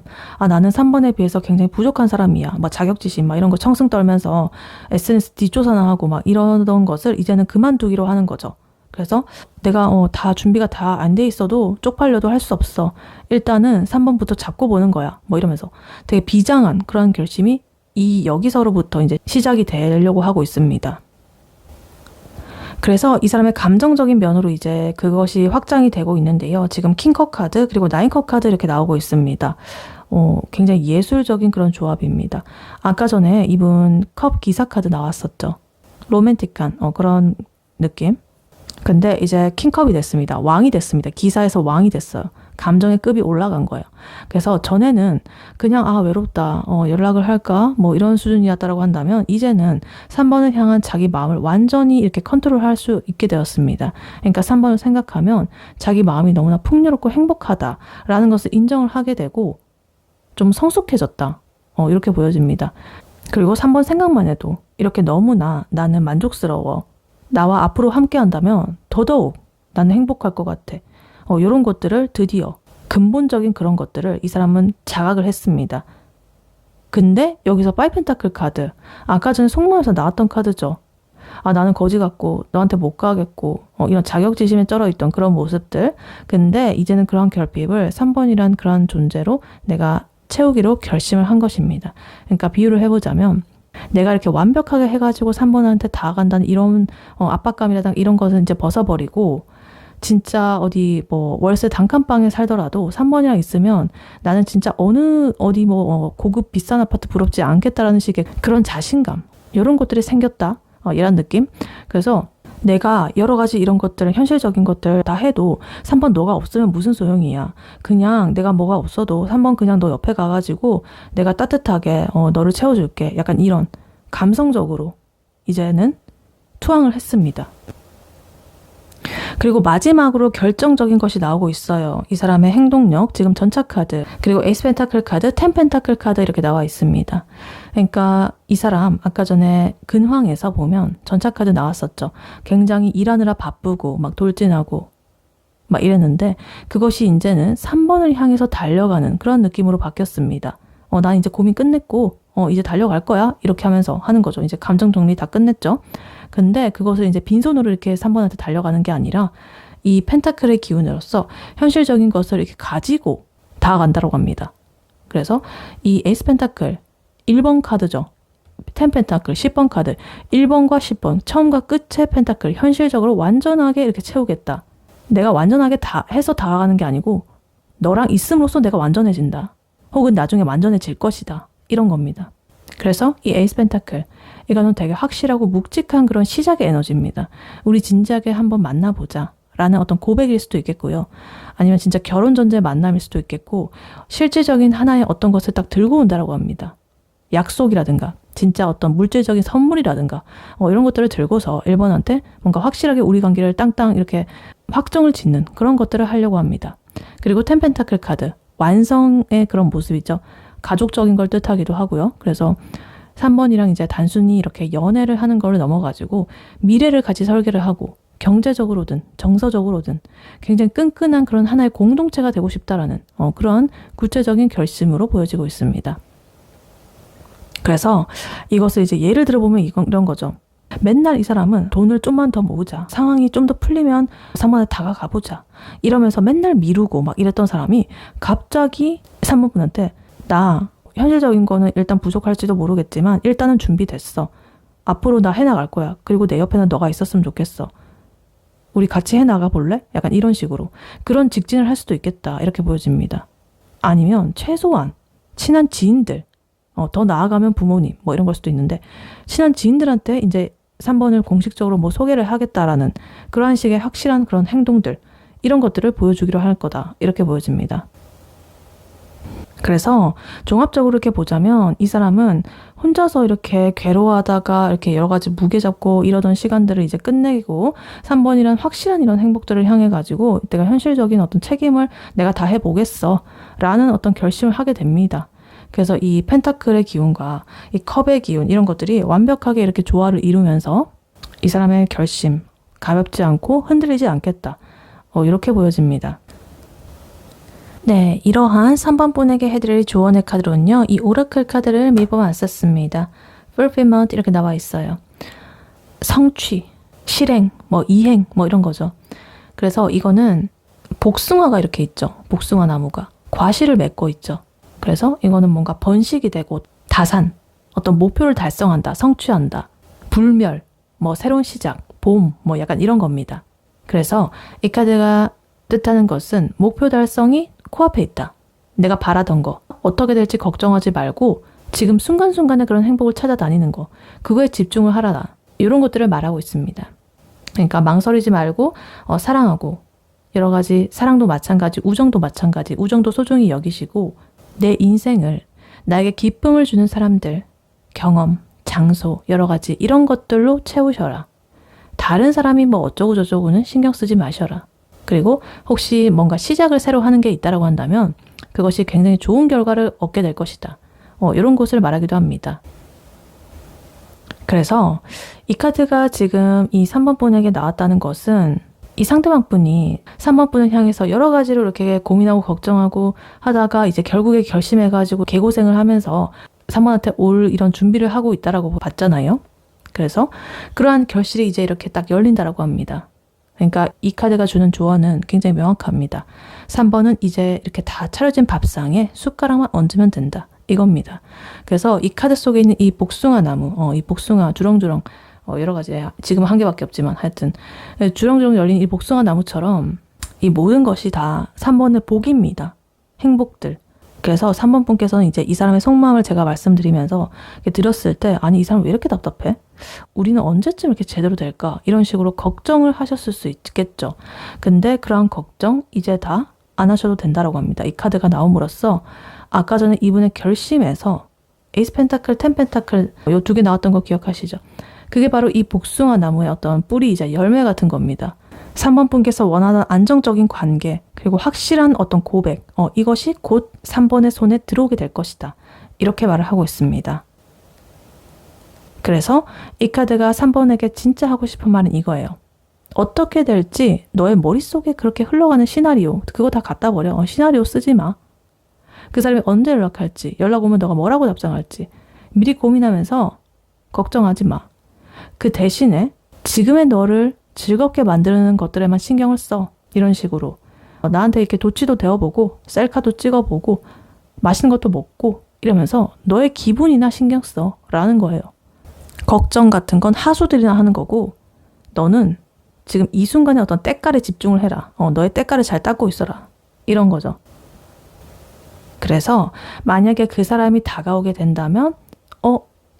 나는 3번에 비해서 굉장히 부족한 사람이야. 막 자격지심 막 이런 거 청승 떨면서 SNS 뒷조사나 하고 막 이러던 것을 이제는 그만두기로 하는 거죠. 그래서 내가 다 준비가 다 안 돼 있어도 쪽팔려도 할 수 없어. 일단은 3번부터 잡고 보는 거야. 뭐 이러면서 되게 비장한 그런 결심이 여기서로부터 이제 시작이 되려고 하고 있습니다. 그래서 이 사람의 감정적인 면으로 이제 그것이 확장이 되고 있는데요. 지금 킹컵 카드 그리고 나인컵 카드 이렇게 나오고 있습니다. 굉장히 예술적인 그런 조합입니다. 아까 전에 이분 컵 기사 카드 나왔었죠. 로맨틱한 그런 느낌. 근데 이제 킹컵이 됐습니다. 왕이 됐습니다. 기사에서 왕이 됐어요. 감정의 급이 올라간 거예요. 그래서 전에는 그냥 외롭다, 연락을 할까 뭐 이런 수준이었다라고 한다면 이제는 3번을 향한 자기 마음을 완전히 이렇게 컨트롤할 수 있게 되었습니다. 그러니까 3번을 생각하면 자기 마음이 너무나 풍요롭고 행복하다라는 것을 인정을 하게 되고 좀 성숙해졌다. 이렇게 보여집니다. 그리고 3번 생각만 해도 이렇게 너무나 나는 만족스러워. 나와 앞으로 함께 한다면 더더욱 나는 행복할 것 같아. 이런 것들을 드디어 근본적인 그런 것들을 이 사람은 자각을 했습니다. 근데 여기서 5 펜타클 카드, 아까 전에 속마음에서 나왔던 카드죠. 나는 거지 같고 너한테 못 가겠고 이런 자격지심에 쩔어있던 그런 모습들. 근데 이제는 그런 결핍을 3번이란 그런 존재로 내가 채우기로 결심을 한 것입니다. 그러니까 비유를 해보자면 내가 이렇게 완벽하게 해가지고 3번한테 다가간다는 이런 압박감이라든가 이런 것은 이제 벗어버리고 진짜 어디 뭐 월세 단칸방에 살더라도 3번이랑 있으면 나는 진짜 어디 고급 비싼 아파트 부럽지 않겠다라는 식의 그런 자신감, 이런 것들이 생겼다. 이런 느낌. 그래서 내가 여러 가지 이런 것들, 현실적인 것들 다 해도 3번 너가 없으면 무슨 소용이야. 그냥 내가 뭐가 없어도 3번 그냥 너 옆에 가가지고 내가 따뜻하게 너를 채워줄게. 약간 이런 감성적으로 이제는 투항을 했습니다. 그리고 마지막으로 결정적인 것이 나오고 있어요. 이 사람의 행동력, 지금 전차 카드, 그리고 에이스 펜타클 카드, 10 펜타클 카드 이렇게 나와 있습니다. 그러니까 이 사람 아까 전에 근황에서 보면 전차 카드 나왔었죠. 굉장히 일하느라 바쁘고 막 돌진하고 막 이랬는데 그것이 이제는 3번을 향해서 달려가는 그런 느낌으로 바뀌었습니다. 난 이제 고민 끝냈고 이제 달려갈 거야. 이렇게 하면서 하는 거죠. 이제 감정 정리 다 끝냈죠. 근데 그것을 이제 빈손으로 이렇게 3번한테 달려가는 게 아니라 이 펜타클의 기운으로서 현실적인 것을 이렇게 가지고 다가간다고 합니다. 그래서 이 에이스 펜타클 1번 카드죠. 10 펜타클 10번 카드 1번과 10번 처음과 끝의 펜타클 현실적으로 완전하게 이렇게 채우겠다. 내가 완전하게 다 해서 다가가는 게 아니고 너랑 있음으로써 내가 완전해진다. 혹은 나중에 완전해질 것이다. 이런 겁니다. 그래서 이 에이스 펜타클 이거는 되게 확실하고 묵직한 그런 시작의 에너지입니다. 우리 진지하게 한번 만나보자 라는 어떤 고백일 수도 있겠고요. 아니면 진짜 결혼 전제 만남일 수도 있겠고 실질적인 하나의 어떤 것을 딱 들고 온다라고 합니다. 약속이라든가 진짜 어떤 물질적인 선물이라든가 이런 것들을 들고서 1번한테 뭔가 확실하게 우리 관계를 땅땅 이렇게 확정을 짓는 그런 것들을 하려고 합니다. 그리고 10 펜타클 카드 완성의 그런 모습이죠. 가족적인 걸 뜻하기도 하고요. 그래서 3번이랑 이제 단순히 이렇게 연애를 하는 걸 넘어가지고 미래를 같이 설계를 하고 경제적으로든 정서적으로든 굉장히 끈끈한 그런 하나의 공동체가 되고 싶다라는 그런 구체적인 결심으로 보여지고 있습니다. 그래서 이것을 이제 예를 들어보면 이런 거죠. 맨날 이 사람은 돈을 좀만 더 모으자. 상황이 좀 더 풀리면 3번에 다가가 보자. 이러면서 맨날 미루고 막 이랬던 사람이 갑자기 3번 분한테 나 현실적인 거는 일단 부족할지도 모르겠지만 일단은 준비됐어. 앞으로 나 해나갈 거야. 그리고 내 옆에는 너가 있었으면 좋겠어. 우리 같이 해나가 볼래? 약간 이런 식으로. 그런 직진을 할 수도 있겠다. 이렇게 보여집니다. 아니면 최소한 친한 지인들, 더 나아가면 부모님 뭐 이런 걸 수도 있는데 친한 지인들한테 이제 3번을 공식적으로 뭐 소개를 하겠다라는 그러한 식의 확실한 그런 행동들 이런 것들을 보여주기로 할 거다. 이렇게 보여집니다. 그래서 종합적으로 이렇게 보자면 이 사람은 혼자서 이렇게 괴로워하다가 이렇게 여러 가지 무게 잡고 이러던 시간들을 이제 끝내고 3번이란 확실한 이런 행복들을 향해 가지고 내가 현실적인 어떤 책임을 내가 다 해보겠어 라는 어떤 결심을 하게 됩니다. 그래서 이 펜타클의 기운과 이 컵의 기운 이런 것들이 완벽하게 이렇게 조화를 이루면서 이 사람의 결심, 가볍지 않고 흔들리지 않겠다. 이렇게 보여집니다. 네, 이러한 3번 분에게 해드릴 조언의 카드로는요. 이 오라클 카드를 미리 왔었습니다. fulfillment 이렇게 나와 있어요. 성취, 실행, 이행 이런 거죠. 그래서 이거는 복숭아가 이렇게 있죠. 복숭아 나무가. 과실을 맺고 있죠. 그래서 이거는 뭔가 번식이 되고 다산, 어떤 목표를 달성한다, 성취한다, 불멸, 새로운 시작, 봄, 약간 이런 겁니다. 그래서 이 카드가 뜻하는 것은 목표 달성이 코앞에 있다. 내가 바라던 거, 어떻게 될지 걱정하지 말고 지금 순간순간에 그런 행복을 찾아다니는 거, 그거에 집중을 하라. 이런 것들을 말하고 있습니다. 그러니까 망설이지 말고 사랑하고 여러 가지 사랑도 마찬가지, 우정도 마찬가지, 우정도 소중히 여기시고 내 인생을 나에게 기쁨을 주는 사람들, 경험, 장소, 여러 가지 이런 것들로 채우셔라. 다른 사람이 어쩌고 저쩌고는 신경 쓰지 마셔라. 그리고 혹시 뭔가 시작을 새로 하는 게 있다라고 한다면 그것이 굉장히 좋은 결과를 얻게 될 것이다. 이런 것을 말하기도 합니다. 그래서 이 카드가 지금 이 3번 분에게 나왔다는 것은 이 상대방 분이 3번 분을 향해서 여러 가지로 이렇게 고민하고 걱정하고 하다가 이제 결국에 결심해가지고 개고생을 하면서 3번한테 올 이런 준비를 하고 있다라고 봤잖아요. 그래서 그러한 결실이 이제 이렇게 딱 열린다라고 합니다. 그러니까 이 카드가 주는 조언은 굉장히 명확합니다. 3번은 이제 이렇게 다 차려진 밥상에 숟가락만 얹으면 된다. 이겁니다. 그래서 이 카드 속에 있는 이 복숭아 나무, 이 복숭아 주렁주렁, 여러 가지, 지금 한 개밖에 없지만 하여튼 주렁주렁 열린 이 복숭아 나무처럼 이 모든 것이 다 3번의 복입니다. 행복들. 그래서 3번 분께서는 이제 이 사람의 속마음을 제가 말씀드리면서 드렸을 때 아니 이 사람 왜 이렇게 답답해? 우리는 언제쯤 이렇게 제대로 될까? 이런 식으로 걱정을 하셨을 수 있겠죠. 근데 그러한 걱정 이제 다 안 하셔도 된다라고 합니다. 이 카드가 나옴으로써 아까 전에 이분의 결심에서 에이스 펜타클, 텐 펜타클 요 두 개 나왔던 거 기억하시죠? 그게 바로 이 복숭아 나무의 어떤 뿌리이자 열매 같은 겁니다. 3번 분께서 원하는 안정적인 관계 그리고 확실한 어떤 고백 이것이 곧 3번의 손에 들어오게 될 것이다. 이렇게 말을 하고 있습니다. 그래서 이 카드가 3번에게 진짜 하고 싶은 말은 이거예요. 어떻게 될지 너의 머릿속에 그렇게 흘러가는 시나리오 그거 다 갖다 버려. 시나리오 쓰지 마. 그 사람이 언제 연락할지 연락 오면 너가 뭐라고 답장할지 미리 고민하면서 걱정하지 마. 그 대신에 지금의 너를 즐겁게 만드는 것들에만 신경을 써. 이런 식으로 나한테 이렇게 도치도 되어보고 셀카도 찍어보고 맛있는 것도 먹고 이러면서 너의 기분이나 신경 써 라는 거예요. 걱정 같은 건 하수들이나 하는 거고 너는 지금 이 순간에 어떤 때깔에 집중을 해라. 너의 때깔을 잘 닦고 있어라. 이런 거죠. 그래서 만약에 그 사람이 다가오게 된다면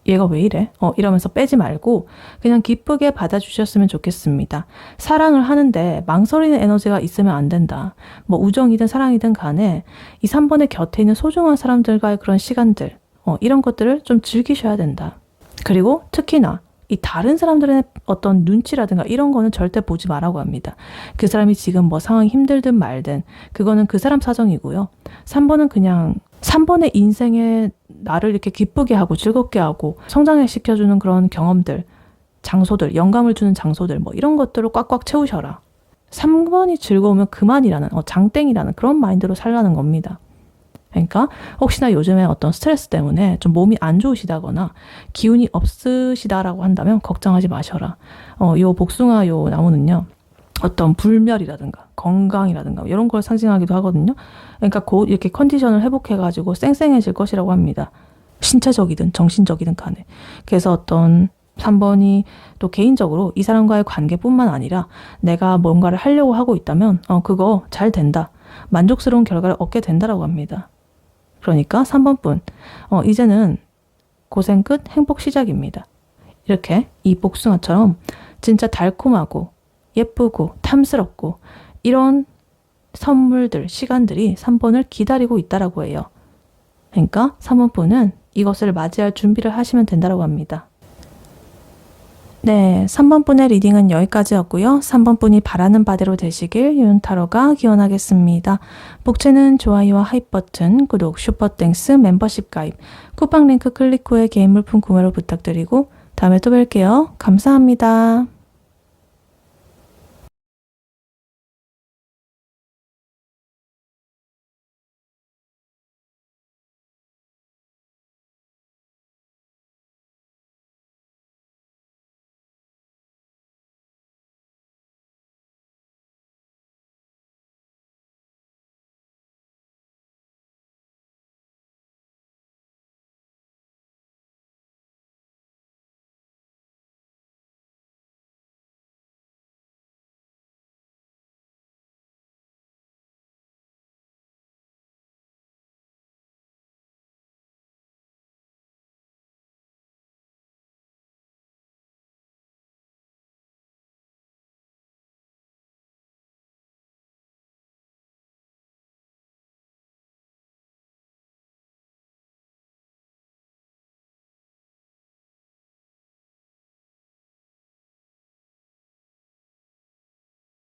얘가 왜 이래? 이러면서 빼지 말고 그냥 기쁘게 받아주셨으면 좋겠습니다. 사랑을 하는데 망설이는 에너지가 있으면 안 된다. 우정이든 사랑이든 간에 이 3번의 곁에 있는 소중한 사람들과의 그런 시간들 이런 것들을 좀 즐기셔야 된다. 그리고 특히나 이 다른 사람들의 어떤 눈치라든가 이런 거는 절대 보지 말라고 합니다. 그 사람이 지금 상황이 힘들든 말든 그거는 그 사람 사정이고요. 3번은 그냥 3번의 인생에 나를 이렇게 기쁘게 하고 즐겁게 하고 성장을 시켜주는 그런 경험들, 장소들, 영감을 주는 장소들 이런 것들을 꽉꽉 채우셔라. 3번이 즐거우면 그만이라는 장땡이라는 그런 마인드로 살라는 겁니다. 그러니까 혹시나 요즘에 어떤 스트레스 때문에 좀 몸이 안 좋으시다거나 기운이 없으시다라고 한다면 걱정하지 마셔라. 요 복숭아 요 나무는요. 어떤 불멸이라든가 건강이라든가 이런 걸 상징하기도 하거든요. 그러니까 곧 이렇게 컨디션을 회복해가지고 쌩쌩해질 것이라고 합니다. 신체적이든 정신적이든 간에. 그래서 어떤 3번이 또 개인적으로 이 사람과의 관계뿐만 아니라 내가 뭔가를 하려고 하고 있다면 그거 잘 된다. 만족스러운 결과를 얻게 된다라고 합니다. 그러니까 3번 분 이제는 고생 끝 행복 시작입니다. 이렇게 이 복숭아처럼 진짜 달콤하고 예쁘고 탐스럽고 이런 선물들, 시간들이 3번을 기다리고 있다라고 해요. 그러니까 3번 분은 이것을 맞이할 준비를 하시면 된다라고 합니다. 네, 3번 분의 리딩은 여기까지였고요. 3번 분이 바라는 바대로 되시길 윤타로가 기원하겠습니다. 복채는 좋아요와 하이 버튼, 구독, 슈퍼땡스, 멤버십 가입, 쿠팡 링크 클릭 후에 개인 물품 구매로 부탁드리고 다음에 또 뵐게요. 감사합니다.